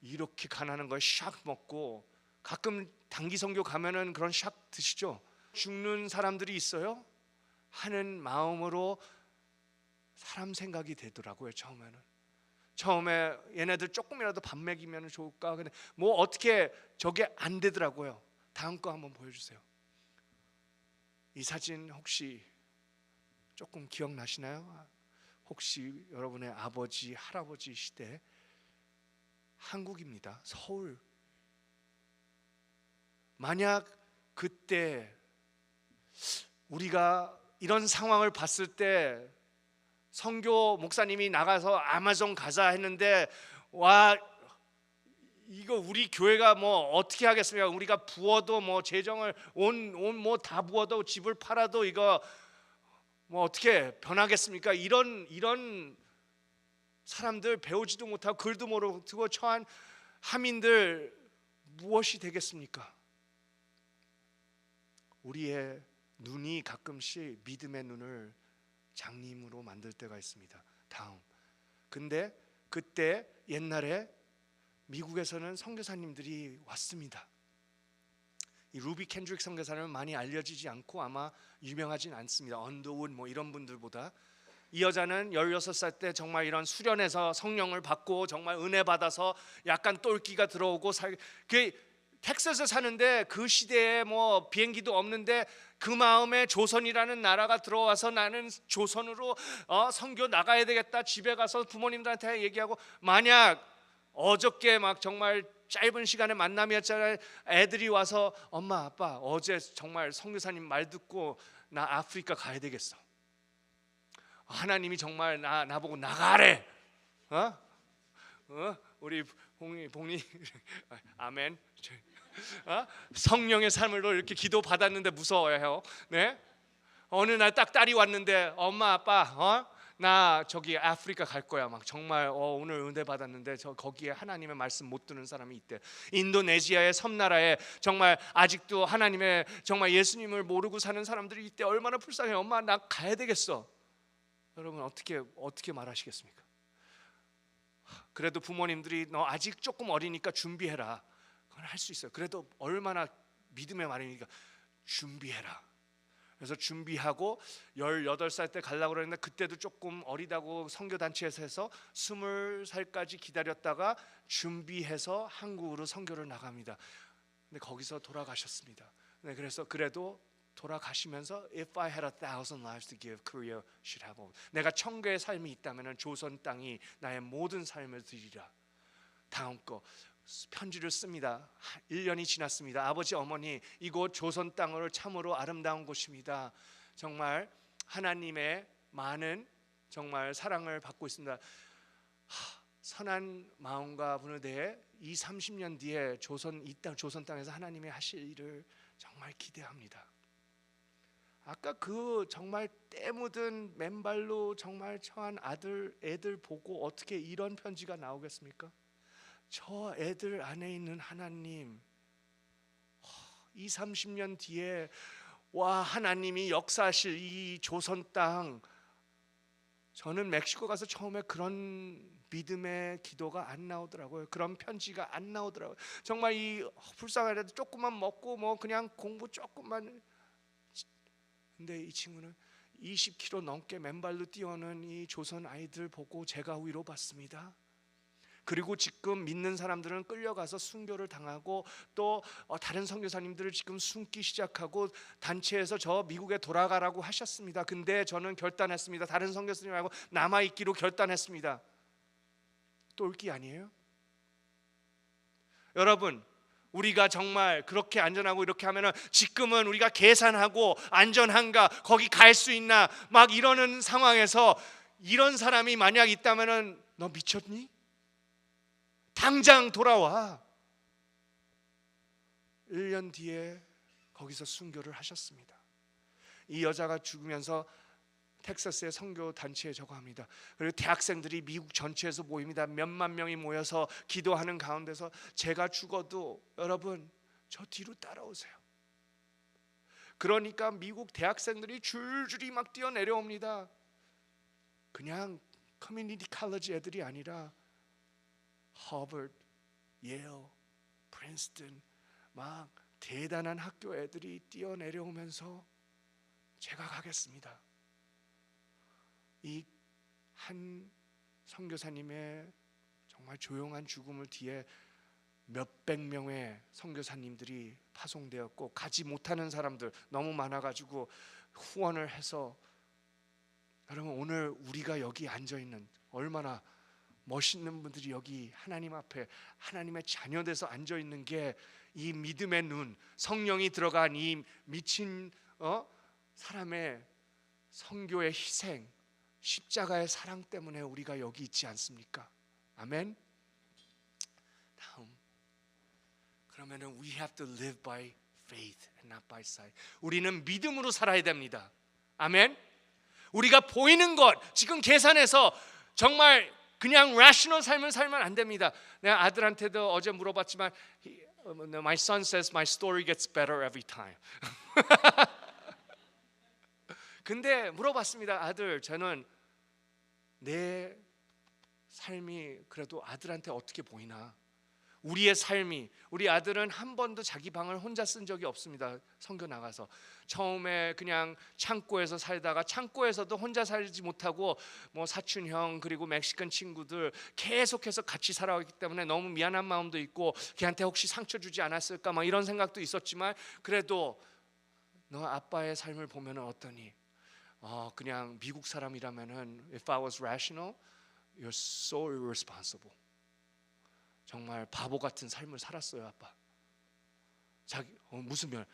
이렇게 가난한 거에 샥 먹고, 가끔 단기 선교 가면은 그런 샥 드시죠? 죽는 사람들이 있어요? 하는 마음으로 사람 생각이 되더라고요. 처음에 얘네들 조금이라도 밥 먹이면 좋을까? 근데 뭐 어떻게 저게 안 되더라고요. 다음 거 한번 보여주세요. 이 사진 혹시 조금 기억나시나요? 혹시 여러분의 아버지, 할아버지 시대 한국입니다. 서울. 만약 그때 우리가 이런 상황을 봤을 때 선교 목사님이 나가서 아마존 가자 했는데, 와, 이거 우리 교회가 뭐 어떻게 하겠습니까? 우리가 부어도 뭐 재정을 온 뭐 다 부어도 집을 팔아도 이거 뭐 어떻게 변하겠습니까? 이런 사람들, 배우지도 못하고 글도 모르고 처한 하민들 무엇이 되겠습니까? 우리의 눈이 가끔씩 믿음의 눈을 장님으로 만들 때가 있습니다. 다음. 근데 그때 옛날에 미국에서는 선교사님들이 왔습니다. 이 루비 켄드릭 선교사는 많이 알려지지 않고 아마 유명하진 않습니다. 언더우드 뭐 이런 분들보다. 이 여자는 16살 때 정말 이런 수련에서 성령을 받고 정말 은혜 받아서 약간 똘끼가 들어오고 텍사스에 사는데 그 시대에 뭐 비행기도 없는데 그 마음에 조선이라는 나라가 들어와서 나는 조선으로 선교 나가야 되겠다. 집에 가서 부모님들한테 얘기하고, 만약 어저께 막 정말 짧은 시간에 만남이었잖아요. 애들이 와서 엄마 아빠 어제 정말 선교사님 말 듣고 나 아프리카 가야 되겠어. 하나님이 정말 나보고 나가래. 우리 봉이 아멘. 성령의 삶으로 이렇게 기도 받았는데 무서워요. 네? 어느 날 딱 딸이 왔는데 엄마 아빠 나 저기 아프리카 갈 거야. 막 정말 오늘 은혜 받았는데 저 거기에 하나님의 말씀 못 듣는 사람이 있대. 인도네시아의 섬나라에 정말 아직도 하나님의 정말 예수님을 모르고 사는 사람들이 있대. 얼마나 불쌍해. 엄마 나 가야 되겠어. 여러분 어떻게 말하시겠습니까? 그래도 부모님들이 너 아직 조금 어리니까 준비해라. 그건 할 수 있어요. 그래도 얼마나 믿음의 말이니까 준비해라. 그래서 준비하고 18살 때 가려고 그랬는데 그때도 조금 어리다고 선교단체에서 해서 20살까지 기다렸다가 준비해서 한국으로 선교를 나갑니다. 근데 거기서 돌아가셨습니다. 네, 그래서 그래도 돌아가시면서 If I had 1,000 lives to give, Korea should have all. 내가 천국의 삶이 있다면 조선 땅이 나의 모든 삶을 드리라. 다음 거 편지를 씁니다. 1년이 지났습니다. 아버지 어머니 이곳 조선 땅을 참으로 아름다운 곳입니다. 정말 하나님의 많은 정말 사랑을 받고 있습니다. 선한 마음과 분을 대해 30년 뒤에 조선 땅에서 하나님의 하실 일을 정말 기대합니다. 아까 그 정말 때 묻은 맨발로 정말 처한 애들 보고 어떻게 이런 편지가 나오겠습니까? 저 애들 안에 있는 하나님 30년 뒤에 하나님이 역사하실 이 조선 땅. 저는 멕시코 가서 처음에 그런 믿음의 기도가 안 나오더라고요. 그런 편지가 안 나오더라고요. 정말 이 불쌍한 애들 조금만 먹고 뭐 그냥 공부 조금만. 근데 이 친구는 20km 넘게 맨발로 뛰어오는 이 조선 아이들 보고 제가 위로받습니다. 그리고 지금 믿는 사람들은 끌려가서 순교를 당하고 또 다른 선교사님들을 지금 숨기 시작하고 단체에서 저 미국에 돌아가라고 하셨습니다. 근데 저는 결단했습니다. 다른 선교사님 말고 남아있기로 결단했습니다. 똘끼 아니에요? 여러분 우리가 정말 그렇게 안전하고 이렇게 하면은 지금은 우리가 계산하고 안전한가 거기 갈 수 있나 막 이러는 상황에서 이런 사람이 만약 있다면은 너 미쳤니? 당장 돌아와. 1년 뒤에 거기서 순교를 하셨습니다. 이 여자가 죽으면서 텍사스의 선교 단체에 저거 합니다. 그리고 대학생들이 미국 전체에서 모입니다. 몇만 명이 모여서 기도하는 가운데서 제가 죽어도 여러분 저 뒤로 따라오세요. 그러니까 미국 대학생들이 줄줄이 막 뛰어내려옵니다. 그냥 커뮤니티 칼리지 애들이 아니라 하버드, 예일, 프린스턴 막 대단한 학교 애들이 뛰어내려오면서 제가 가겠습니다. 이 한 선교사님의 정말 조용한 죽음을 뒤에 몇백 명의 선교사님들이 파송되었고 가지 못하는 사람들 너무 많아가지고 후원을 해서 여러분 오늘 우리가 여기 앉아있는 얼마나 멋있는 분들이 여기 하나님 앞에 하나님의 자녀 돼서 앉아있는 게 이 믿음의 눈 성령이 들어간 이 미친 사람의 선교의 희생 십자가의 사랑 때문에 우리가 여기 있지 않습니까? 아멘. 다음 그러면은 we have to live by faith and not by sight. 우리는 믿음으로 살아야 됩니다. 아멘. 우리가 보이는 것 지금 계산해서 정말 그냥 rational 삶을 살면 안 됩니다. 내가 아들한테도 어제 물어봤지만 my son says my story gets better every time. 근데 물어봤습니다. 아들 저는 내 삶이 그래도 아들한테 어떻게 보이나. 우리의 삶이 우리 아들은 한 번도 자기 방을 혼자 쓴 적이 없습니다. 선교 나가서 처음에 그냥 창고에서 살다가 창고에서도 혼자 살지 못하고 뭐 사촌 형 그리고 멕시칸 친구들 계속해서 같이 살아왔기 때문에 너무 미안한 마음도 있고 걔한테 혹시 상처 주지 않았을까 막 이런 생각도 있었지만 그래도 너 아빠의 삶을 보면은 어떠니? 그냥 미국 사람이라면은 if I was rational, you're so irresponsible. 정말 바보 같은 삶을 살았어요, 아빠. 자기 무슨 면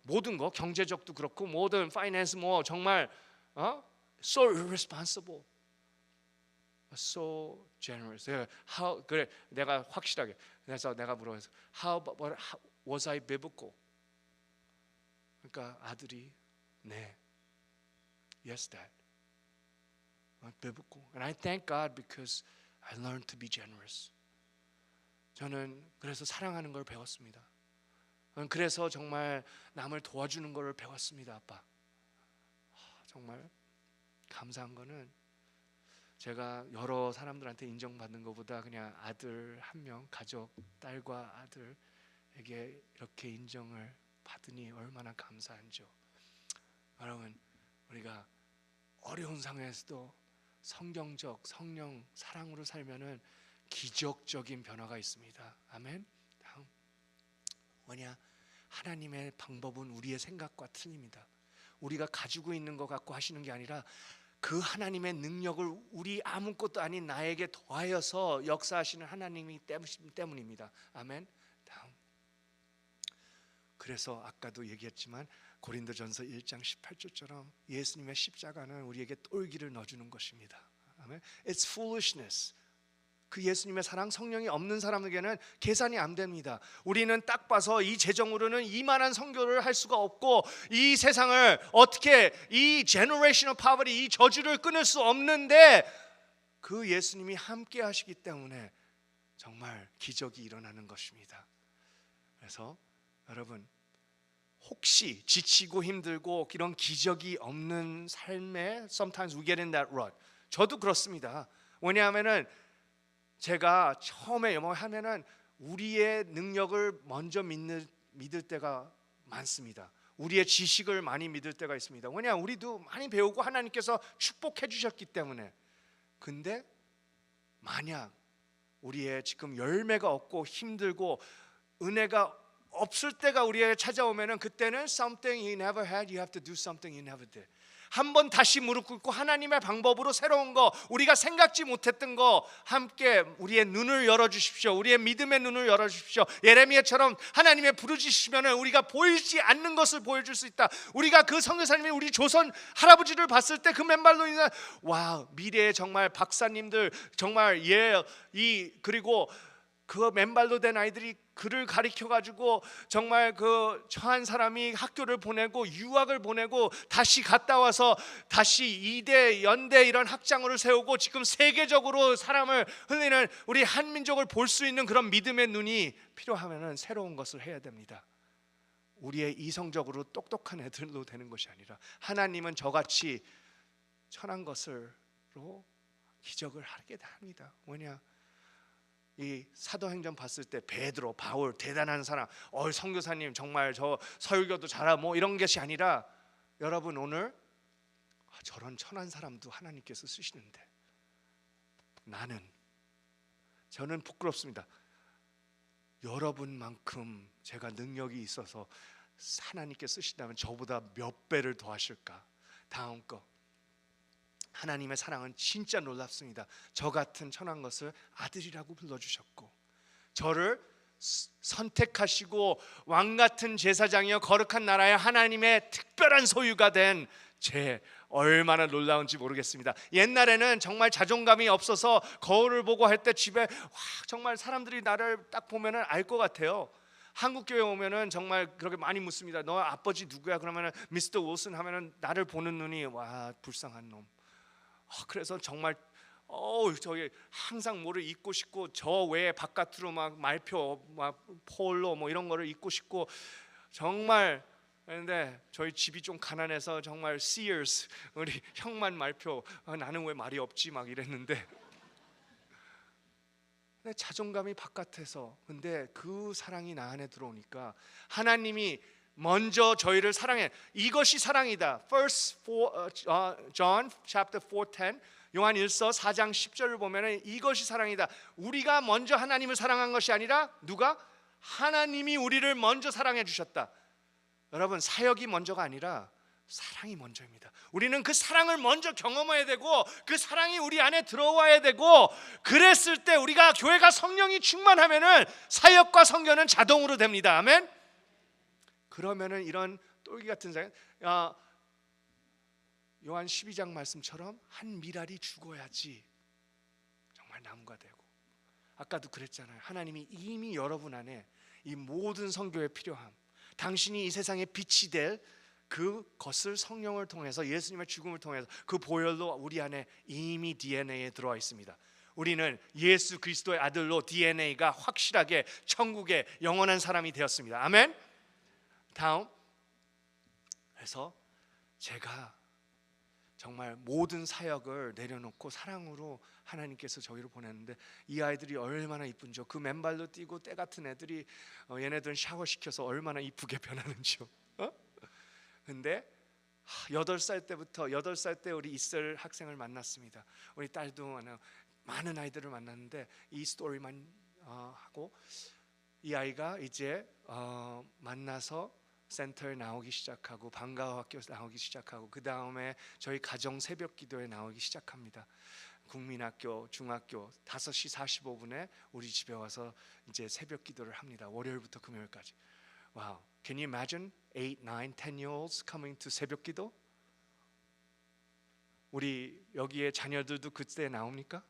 모든 거 경제적도 그렇고 모든 파이낸스 뭐 정말 so irresponsible, so generous. 그래 내가 확실하게 그래서 내가 물어서 how was I biblical? 그러니까 아들이 네, yes dad. biblical. And I thank God because I learned to be generous. 저는 그래서 사랑하는 걸 배웠습니다. 그래서 정말 남을 도와주는 걸 배웠습니다, 아빠. 정말 감사한 거는 제가 여러 사람들한테 인정받는 것보다 그냥 아들 한 명, 가족, 딸과 아들에게 이렇게 인정을 받으니 얼마나 감사한지요. 여러분, 우리가 어려운 상황에서도 성경적 성령 사랑으로 살면은 기적적인 변화가 있습니다. 아멘. 다음 뭐냐? 하나님의 방법은 우리의 생각과 틀립니다. 우리가 가지고 있는 것 갖고 하시는 게 아니라 그 하나님의 능력을 우리 아무것도 아닌 나에게 더하여서 역사하시는 하나님이 때문입니다. 아멘. 다음. 그래서 아까도 얘기했지만 고린도전서 1장 18절처럼 예수님의 십자가는 우리에게 똘기를 넣어주는 것입니다. 아멘. It's foolishness. 그 예수님의 사랑, 성령이 없는 사람에게는 계산이 안 됩니다. 우리는 딱 봐서 이 재정으로는 이만한 선교를 할 수가 없고 이 세상을 어떻게 이 generational poverty, 이 저주를 끊을 수 없는데 그 예수님이 함께 하시기 때문에 정말 기적이 일어나는 것입니다. 그래서 여러분, 혹시 지치고 힘들고 이런 기적이 없는 삶에 sometimes we get in that rut. 저도 그렇습니다. 왜냐하면은 제가 처음에 뭐 하면은 우리의 능력을 먼저 믿을 때가 많습니다. 우리의 지식을 많이 믿을 때가 있습니다. 왜냐, 우리도 많이 배우고 하나님께서 축복해 주셨기 때문에. 근데 만약 우리의 지금 열매가 없고 힘들고 은혜가 없을 때가 우리에게 찾아오면은 그때는 something you never had, you have to do something you never did. 한번 다시 무릎 꿇고 하나님의 방법으로 새로운 거, 우리가 생각지 못했던 거 함께 우리의 눈을 열어주십시오. 우리의 믿음의 눈을 열어주십시오. 예레미야처럼 하나님의 부르짖으시면 우리가 보이지 않는 것을 보여줄 수 있다. 우리가 그 선교사님이 우리 조선 할아버지를 봤을 때 그 맨발로 있는 와, 미래의 정말 박사님들 정말 그리고 그 맨발로 된 아이들이 그를 가리켜 가지고 정말 그 처한 사람이 학교를 보내고 유학을 보내고 다시 갔다 와서 다시 이대 연대 이런 학장으로 세우고 지금 세계적으로 사람을 흘리는 우리 한민족을 볼 수 있는 그런 믿음의 눈이 필요하면은 새로운 것을 해야 됩니다. 우리의 이성적으로 똑똑한 애들로 되는 것이 아니라 하나님은 저같이 천한 것으로 기적을 하게 합니다. 뭐냐? 이 사도행전 봤을 때 베드로, 바울 대단한 사람, 선교사님 정말 저 설교도 잘하고 뭐 이런 것이 아니라 여러분 오늘 저런 천한 사람도 하나님께서 쓰시는데 저는 부끄럽습니다. 여러분만큼 제가 능력이 있어서 하나님께 쓰신다면 저보다 몇 배를 더 하실까? 다음 거, 하나님의 사랑은 진짜 놀랍습니다. 저 같은 천한 것을 아들이라고 불러주셨고 저를 선택하시고 왕 같은 제사장이여 거룩한 나라의 하나님의 특별한 소유가 된 제 얼마나 놀라운지 모르겠습니다. 옛날에는 정말 자존감이 없어서 거울을 보고 할 때 집에 정말 사람들이 나를 딱 보면은 알 것 같아요. 한국 교회 오면은 정말 그렇게 많이 묻습니다. 너 아버지 누구야? 그러면은 미스터 윌슨 하면은 나를 보는 눈이 와, 불쌍한 놈. 그래서 정말 저기 항상 뭐를 입고 싶고 저 외에 바깥으로 막 말표 막 폴로 뭐 이런 거를 입고 싶고 정말. 그런데 저희 집이 좀 가난해서 정말 Sears 우리 형만 말표, 나는 왜 말이 없지 막 이랬는데 근데 자존감이 바깥에서, 근데 그 사랑이 나 안에 들어오니까 하나님이 먼저 저희를 사랑해. 이것이 사랑이다. First John chapter 4:10 요한 1서 4장 10절을 보면은 이것이 사랑이다. 우리가 먼저 하나님을 사랑한 것이 아니라 누가? 하나님이 우리를 먼저 사랑해 주셨다. 여러분, 사역이 먼저가 아니라 사랑이 먼저입니다. 우리는 그 사랑을 먼저 경험해야 되고 그 사랑이 우리 안에 들어와야 되고 그랬을 때 우리가 교회가 성령이 충만하면은 사역과 선교는 자동으로 됩니다. 아멘. 그러면은 이런 똘기 같은 사람, 요한 12장 말씀처럼 한 미랄이 죽어야지 정말 나무가 되고, 아까도 그랬잖아요. 하나님이 이미 여러분 안에 이 모든 선교에 필요함, 당신이 이 세상의 빛이 될 그것을 성령을 통해서 예수님의 죽음을 통해서 그 보혈로 우리 안에 이미 DNA에 들어와 있습니다. 우리는 예수 그리스도의 아들로 DNA가 확실하게 천국의 영원한 사람이 되었습니다. 아멘. 다음, 그래서 제가 정말 모든 사역을 내려놓고 사랑으로 하나님께서 저희를 보냈는데 이 아이들이 얼마나 이쁜지요. 그 맨발로 뛰고 때 같은 애들이 얘네들은 샤워시켜서 얼마나 이쁘게 변하는지요. 근데 8살 때 우리 이슬 학생을 만났습니다. 우리 딸도 많은 아이들을 만났는데 이 스토리만 하고 이 아이가 이제 만나서 센터에 나오기 시작하고 방과후 학교 나오기 시작하고 그 다음에 저희 가정 새벽 기도에 나오기 시작합니다. 국민학교, 중학교 5시 45분에 우리 집에 와서 이제 새벽 기도를 합니다. 월요일부터 금요일까지. Wow, can you imagine 8, 9, 10-year-olds coming to 새벽 기도? 우리 여기에 자녀들도 그때 나옵니까?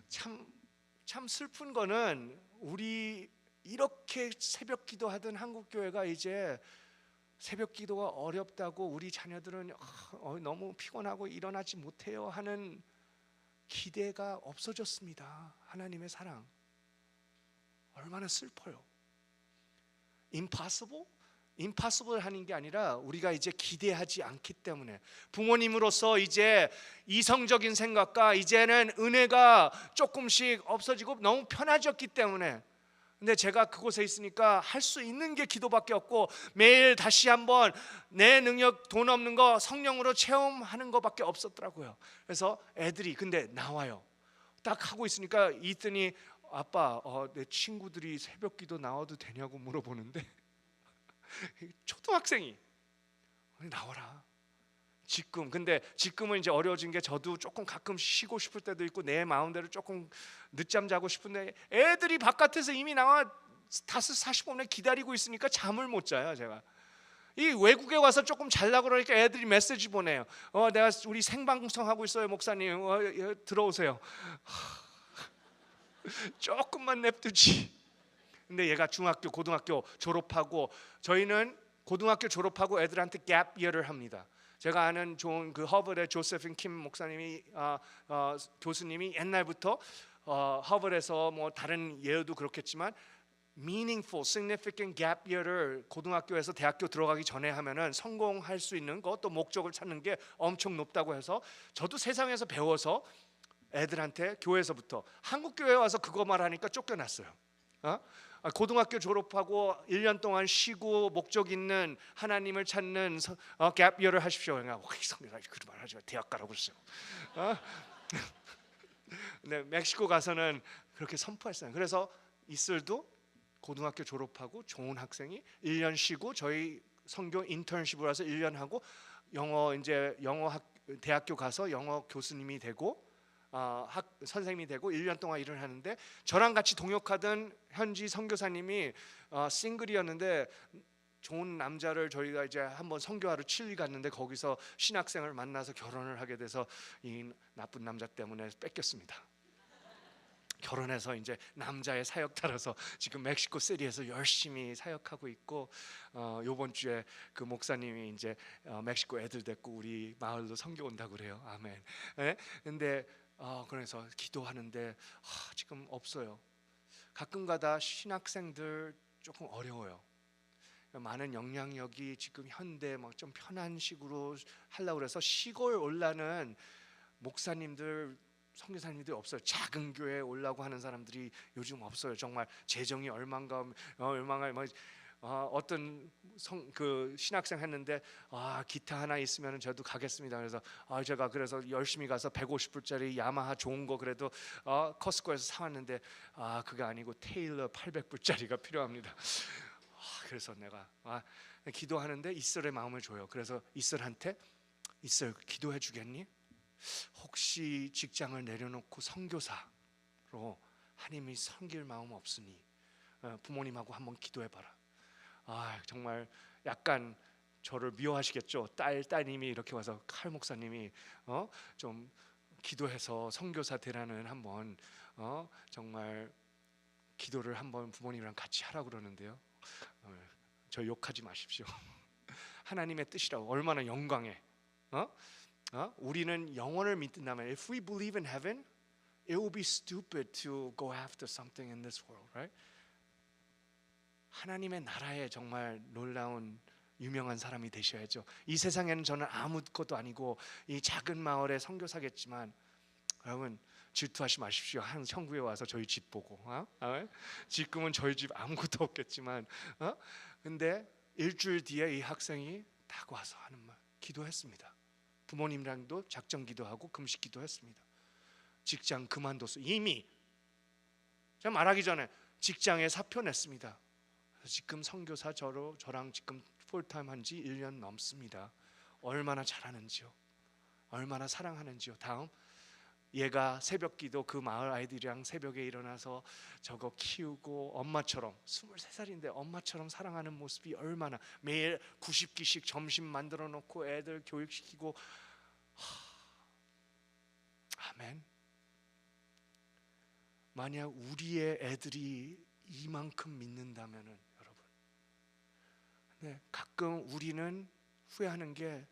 참 슬픈 거는 우리 이렇게 새벽 기도하던 한국 교회가 이제 새벽 기도가 어렵다고 우리 자녀들은 너무 피곤하고 일어나지 못해요 하는 기대가 없어졌습니다. 하나님의 사랑 얼마나 슬퍼요. impossible 하는 게 아니라 우리가 이제 기대하지 않기 때문에 부모님으로서 이제 이성적인 생각과 이제는 은혜가 조금씩 없어지고 너무 편해졌기 때문에 근데 제가 그곳에 있으니까 할 수 있는 게 기도밖에 없고 매일 다시 한번 내 능력 돈 없는 거 성령으로 체험하는 거밖에 없었더라고요. 그래서 애들이 근데 나와요. 딱 하고 있으니까 이더니 아빠 내 친구들이 새벽 기도 나와도 되냐고 물어보는데 초등학생이 나와라. 근데 지금은 이제 어려워진 게 저도 조금 가끔 쉬고 싶을 때도 있고 내 마음대로 조금 늦잠 자고 싶은데 애들이 바깥에서 이미 나와 5시 45분에 기다리고 있으니까 잠을 못 자요. 제가 이 외국에 와서 조금 잘나고 그러니까 애들이 메시지 보내요. 내가 우리 생방송 하고 있어요 목사님 들어오세요. 조금만 냅두지. 근데 얘가 중학교 고등학교 졸업하고 저희는 고등학교 졸업하고 애들한테 갭 이어를 합니다. 제가 아는 좋은 그 허버드의 조세핀 킴 목사님이 교수님이 옛날부터 허버드에서 뭐 다른 예도 그렇겠지만 meaningful, significant gap year를 고등학교에서 대학교 들어가기 전에 하면은 성공할 수 있는 것 또 목적을 찾는 게 엄청 높다고 해서 저도 세상에서 배워서 애들한테 교회에서부터 한국 교회에 와서 그거 말하니까 쫓겨났어요. 고등학교 졸업하고 1년 동안 쉬고 목적 있는 하나님을 찾는 갭 이어를 하십시오. 내가 성경아 그런 말 하지 마. 대학 가라고 그랬어요. 근데 멕시코 가서는 그렇게 선포했어요. 그래서 이슬도 고등학교 졸업하고 좋은 학생이 1년 쉬고 저희 선교 인턴십을 와서 1년 하고 대학교 가서 영어 교수님이 되고 선생님이 되고 1년 동안 일을 하는데 저랑 같이 동역하던 현지 선교사님이 싱글이었는데 좋은 남자를 저희가 이제 한번 선교하러 칠리 갔는데 거기서 신학생을 만나서 결혼을 하게 돼서 이 나쁜 남자 때문에 뺏겼습니다. 결혼해서 이제 남자의 사역 따라서 지금 멕시코 시티에서 열심히 사역하고 있고 이번 주에 그 목사님이 이제 멕시코 애들 데리고 우리 마을로 선교 온다고 그래요. 아멘. 근데 그래서 기도하는데 지금 없어요. 가끔가다 신학생들 조금 어려워요. 많은 영향력이 지금 현대 막 좀 편한 식으로 하려고 그래서 시골 올라는 목사님들 선교사님들이 없어요. 작은 교회에 오려고 하는 사람들이 요즘 없어요. 정말 재정이 얼마인가 어떤 그 신학생 했는데 기타 하나 있으면 저도 가겠습니다. 그래서 제가 그래서 열심히 가서 150불짜리 야마하 좋은 거 그래도 커스코에서 사왔는데 그게 아니고 테일러 800불짜리가 필요합니다. 그래서 내가 기도하는데 이슬의 마음을 줘요. 그래서 이슬한테 이슬 기도해 주겠니? 혹시 직장을 내려놓고 선교사로 하나님이 섬길 마음 없으니 부모님하고 한번 기도해 봐라. 정말 약간 저를 미워하시겠죠. 따님이 이렇게 와서 칼 목사님이 좀 기도해서 선교사 되라는 한번 정말 기도를 한번 부모님이랑 같이 하라고 그러는데요. 저 욕하지 마십시오. 하나님의 뜻이라고. 얼마나 영광해. 우리는 영원을 믿는다면, if we believe in heaven, it will be stupid to go after something in this world, right? 하나님의 나라에 정말 놀라운 유명한 사람이 되셔야죠. 이 세상에는 저는 아무것도 아니고 이 작은 마을의 선교사겠지만, 여러분 질투하지 마십시오. 한 천국에 와서 저희 집 보고, 지금은 저희 집 아무것도 없겠지만, 근데 일주일 뒤에 이 학생이 딱 와서 하는 말, 기도했습니다. 부모님랑도 작정 기도하고 금식 기도했습니다. 직장 그만뒀어. 이미 제가 말하기 전에 직장에 사표 냈습니다. 지금 선교사 저랑 지금 풀타임 한지 1년 넘습니다. 얼마나 잘하는지요. 얼마나 사랑하는지요. 다음, 얘가 새벽기도 그 마을 아이들이랑 새벽에 일어나서 저거 키우고 엄마처럼 23살인데 엄마처럼 사랑하는 모습이 얼마나, 매일 90끼씩 점심 만들어 놓고 애들 교육시키고. 아멘. 만약 우리의 애들이 이만큼 믿는다면은, 여러분, 네, 가끔 우리는 후회하는 게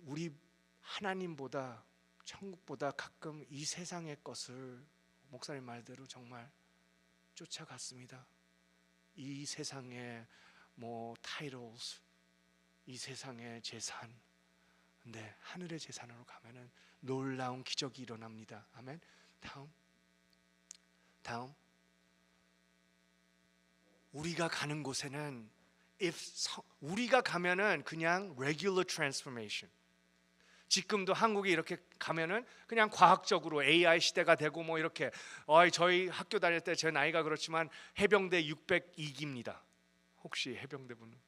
우리 하나님보다, 천국보다 가끔 이 세상의 것을 목사님 말대로 정말 쫓아갔습니다. 이 세상의 뭐 타이틀스, 이 세상의 재산. 근데 하늘의 재산으로 가면은 놀라운 기적이 일어납니다. 아멘. 다음 우리가 가는 곳에는 우리가 가면은 그냥 regular transformation. 지금도 한국에 이렇게 가면은 그냥 과학적으로 AI 시대가 되고 뭐 이렇게, 저희 학교 다닐 때 제 나이가 그렇지만 해병대 602기입니다. 혹시 해병대 분은?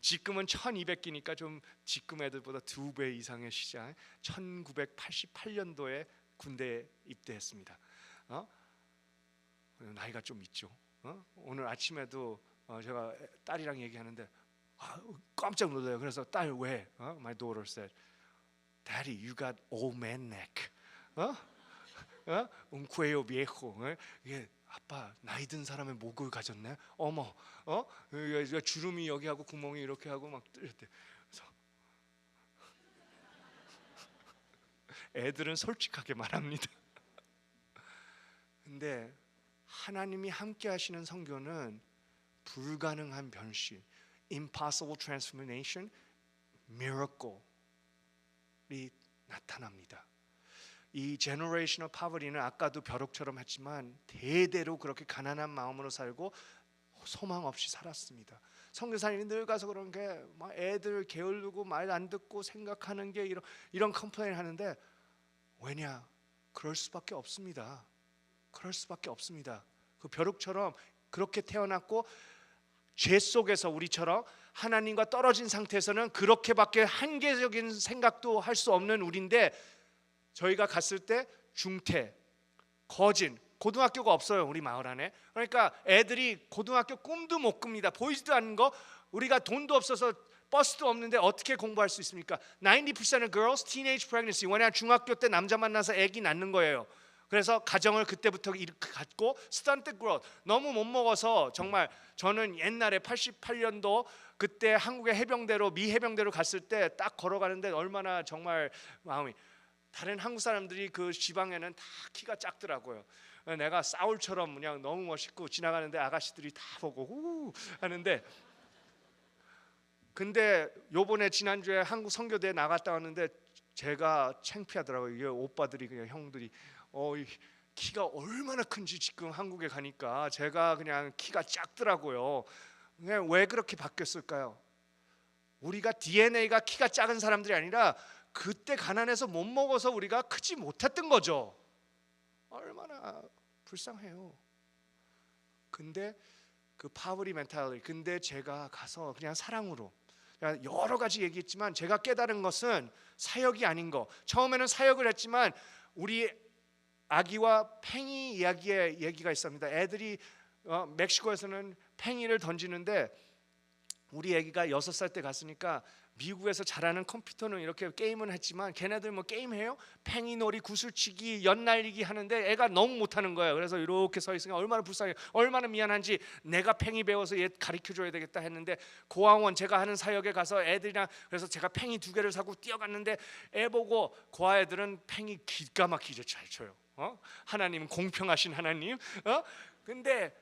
지금은 1200기니까 좀 지금 애들보다 2배 이상의 시장. 1988년도에 군대에 입대했습니다. 나이가 좀 있죠. 오늘 아침에도 제가 딸이랑 얘기하는데 깜짝 놀라요. 그래서 딸 왜? My daughter said, Daddy, you got old man neck. Un cuello viejo. 이게 아빠 나이 든 사람의 목을 가졌네. 어머, 주름이 여기 하고 구멍이 이렇게 하고 막 뚫렸대. 그래서 애들은 솔직하게 말합니다. 근데 하나님이 함께 하시는 선교는 불가능한 변신, impossible transformation, miracle이 나타납니다. 이 generational poverty는 아까도 벼룩처럼 했지만 대대로 그렇게 가난한 마음으로 살고 소망 없이 살았습니다. 선교사님이 늘 가서 그런 게 막 애들 게으르고 말 안 듣고 생각하는 게 이런 컴플레인 하는데, 왜냐? 그럴 수밖에 없습니다. 그럴 수밖에 없습니다. 그 벼룩처럼 그렇게 태어났고 죄 속에서 우리처럼 하나님과 떨어진 상태에서는 그렇게밖에 한계적인 생각도 할 수 없는 우리인데, 저희가 갔을 때 중퇴, 거진, 고등학교가 없어요 우리 마을 안에. 그러니까 애들이 고등학교 꿈도 못 꿉니다. 보이지도 않는 거. 우리가 돈도 없어서 버스도 없는데 어떻게 공부할 수 있습니까? 90% of girls teenage pregnancy. 왜냐? 중학교 때 남자 만나서 아기 낳는 거예요. 그래서 가정을 그때부터 갖고 stunted growth. 너무 못 먹어서 정말 저는 옛날에 88년도 그때 한국의 해병대로 미 해병대로 갔을 때 딱 걸어가는데 얼마나 정말 마음이, 다른 한국 사람들이 그 지방에는 다 키가 작더라고요. 내가 사울처럼 그냥 너무 멋있고 지나가는데 아가씨들이 다 보고 후 하는데, 근데 요번에 지난주에 한국 선교대에 나갔다 왔는데 제가 창피하더라고요. 이게 오빠들이 그냥 형들이 키가 얼마나 큰지 지금 한국에 가니까 제가 그냥 키가 작더라고요. 왜 그렇게 바뀌었을까요? 우리가 DNA가 키가 작은 사람들이 아니라 그때 가난해서 못 먹어서 우리가 크지 못했던 거죠. 얼마나 불쌍해요. 근데 그 파워리 멘탈리티. 근데 제가 가서 그냥 사랑으로, 여러 가지 얘기했지만 제가 깨달은 것은 사역이 아닌 거. 처음에는 사역을 했지만 우리 아기와 팽이 이야기의 얘기가 있습니다. 애들이 멕시코에서는 팽이를 던지는데 우리 아기가 6살 때 갔으니까 미국에서 잘하는 컴퓨터는 이렇게 게임은 했지만 걔네들 뭐 게임해요? 팽이놀이, 구슬치기, 연날리기 하는데 애가 너무 못하는 거예요. 그래서 이렇게 서 있으니까 얼마나 불쌍해, 얼마나 미안한지 내가 팽이 배워서 얘 가르쳐줘야 되겠다 했는데, 고아원 제가 하는 사역에 가서 애들이랑, 그래서 제가 팽이 2개를 사고 뛰어갔는데 애 보고 고아 애들은 팽이 기가 막히게 잘 쳐요. 하나님은 공평하신 하나님. 근데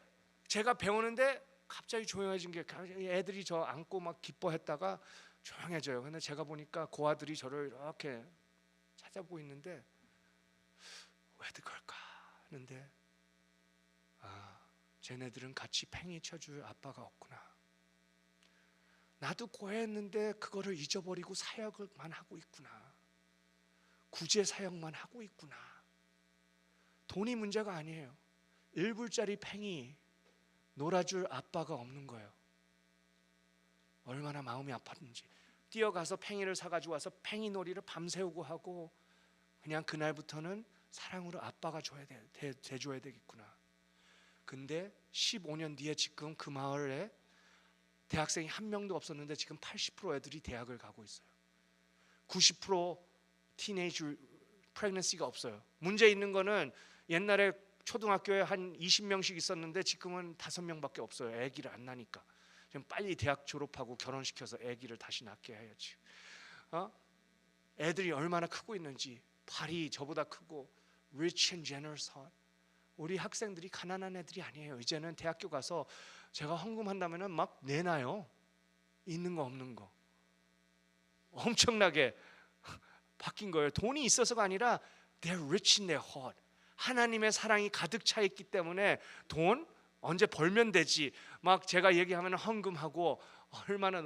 제가 배우는데 갑자기 조용해진 게, 애들이 저 안고 막 기뻐했다가 조용해져요. 근데 제가 보니까 고아들이 저를 이렇게 찾아보고 있는데 왜 그럴까 하는데, 쟤네들은 같이 팽이 쳐줄 아빠가 없구나. 나도 고해했는데 그거를 잊어버리고 사역만 하고 있구나. 구제 사역만 하고 있구나. 돈이 문제가 아니에요. 1불짜리 팽이 놀아줄 아빠가 없는 거예요. 얼마나 마음이 아팠는지. 뛰어가서 팽이를 사가지고 와서 팽이 놀이를 밤새우고 하고, 그냥 그날부터는 사랑으로 아빠가 대줘야 되겠구나. 근데 15년 뒤에 지금 그 마을에 대학생이 한 명도 없었는데 지금 80% 애들이 대학을 가고 있어요. 90% 티네이지 프레그넌시가 없어요. 문제 있는 거는 옛날에 초등학교에 한 20명씩 있었는데 지금은 5명밖에 없어요. 아기를 안 낳으니까. 지금 빨리 대학 졸업하고 결혼시켜서 아기를 다시 낳게 해야지. 애들이 얼마나 크고 있는지. 발이 저보다 크고 rich and generous heart. 우리 학생들이 가난한 애들이 아니에요. 이제는 대학교 가서 제가 헌금한다면은 막 내놔요. 있는 거 없는 거. 엄청나게 바뀐 거예요. 돈이 있어서가 아니라 they're rich in their heart. 하나님의 사랑이 가득 차 있기 때문에 돈 언제 벌면 되지. 막 제가 얘기하면 헌금하고, 얼마나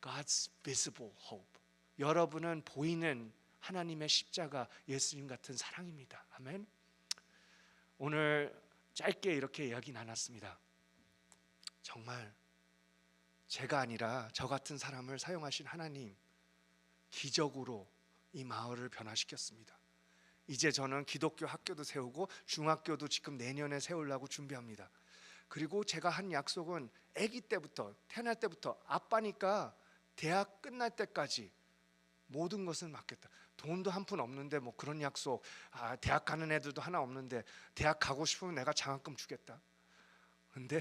God's visible hope. 여러분은 보이는 하나님의 십자가 예수님 같은 사랑입니다. 아멘. 오늘 짧게 이렇게 이야기 나눴습니다. 정말 제가 아니라 저 같은 사람을 사용하신 하나님, 기적으로 이 마을을 변화시켰습니다. 이제 저는 기독교 학교도 세우고 중학교도 지금 내년에 세우려고 준비합니다. 그리고 제가 한 약속은 아기 때부터, 태어날 때부터 아빠니까 대학 끝날 때까지 모든 것을 맡겠다. 돈도 한 푼 없는데 뭐 그런 약속. 대학 가는 애들도 하나 없는데 대학 가고 싶으면 내가 장학금 주겠다. 근데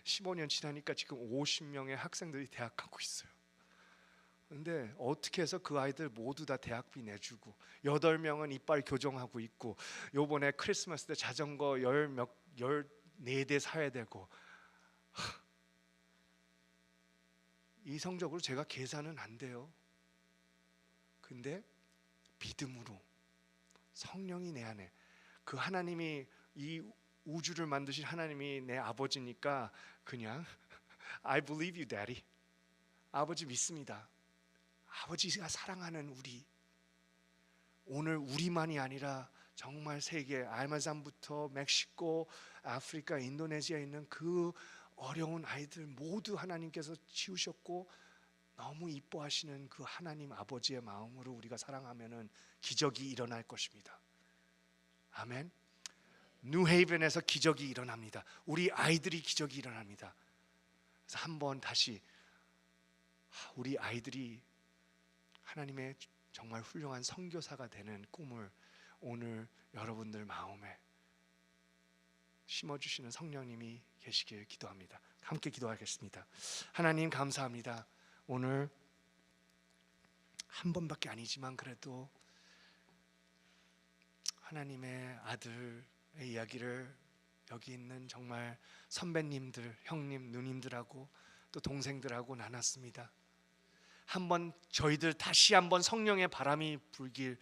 15년 지나니까 지금 50명의 학생들이 대학 가고 있어요. 근데 어떻게 해서 그 아이들 모두 다 대학비 내주고, 8명은 이빨 교정하고 있고, 요번에 크리스마스 때 자전거 14대 사야 되고, 이성적으로 제가 계산은 안 돼요. 근데 믿음으로 성령이 내 안에, 그 하나님이, 이 우주를 만드신 하나님이 내 아버지니까 그냥 I believe you, Daddy. 아버지 믿습니다. 아버지가 사랑하는 우리, 오늘 우리만이 아니라 정말 세계 아마존부터 멕시코, 아프리카, 인도네시아에 있는 그 어려운 아이들 모두 하나님께서 치우셨고 너무 이뻐하시는 그 하나님 아버지의 마음으로 우리가 사랑하면은 기적이 일어날 것입니다. 아멘. 뉴헤이븐에서 기적이 일어납니다. 우리 아이들이 기적이 일어납니다. 그래서 한번 다시 우리 아이들이 하나님의 정말 훌륭한 선교사가 되는 꿈을 오늘 여러분들 마음에 심어주시는 성령님이 계시길 기도합니다. 함께 기도하겠습니다. 하나님 감사합니다. 오늘 한 번밖에 아니지만 그래도 하나님의 아들의 이야기를 여기 있는 정말 선배님들, 형님, 누님들하고 또 동생들하고 나눴습니다. 한번 저희들 다시 한번 성령의 바람이 불길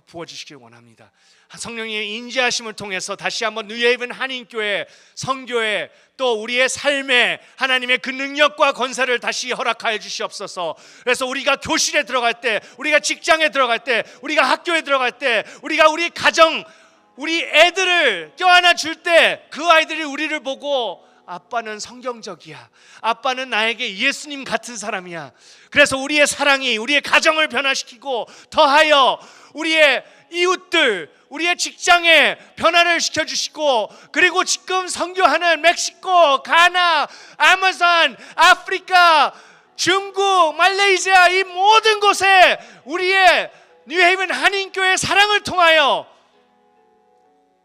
부어주시길 원합니다. 성령의 인지하심을 통해서 다시 한번 뉴헤이븐 한인교회, 성교회, 또 우리의 삶에 하나님의 그 능력과 권세를 다시 허락하여 주시옵소서. 그래서 우리가 교실에 들어갈 때, 우리가 직장에 들어갈 때, 우리가 학교에 들어갈 때, 우리가 우리 가정, 우리 애들을 껴안아 줄 때 그 아이들이 우리를 보고 아빠는 성경적이야, 아빠는 나에게 예수님 같은 사람이야. 그래서 우리의 사랑이 우리의 가정을 변화시키고 더하여 우리의 이웃들, 우리의 직장에 변화를 시켜주시고, 그리고 지금 선교하는 멕시코, 가나, 아마존, 아프리카, 중국, 말레이시아 이 모든 곳에 우리의 뉴헤이븐 한인교회 사랑을 통하여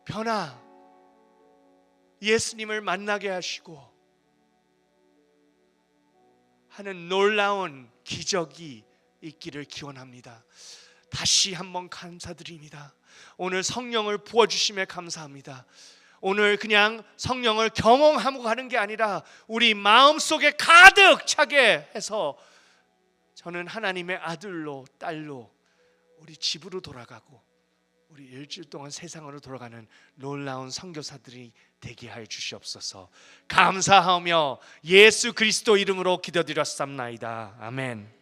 변화, 예수님을 만나게 하시고 하는 놀라운 기적이 있기를 기원합니다. 다시 한번 감사드립니다. 오늘 성령을 부어주심에 감사합니다. 오늘 그냥 성령을 경험하고 가는 게 아니라 우리 마음속에 가득 차게 해서 저는 하나님의 아들로 딸로 우리 집으로 돌아가고 우리 일주일 동안 세상으로 돌아가는 놀라운 선교사들이 되게 하여 주시옵소서. 감사하며 예수 그리스도 이름으로 기도드렸습나이다. 아멘.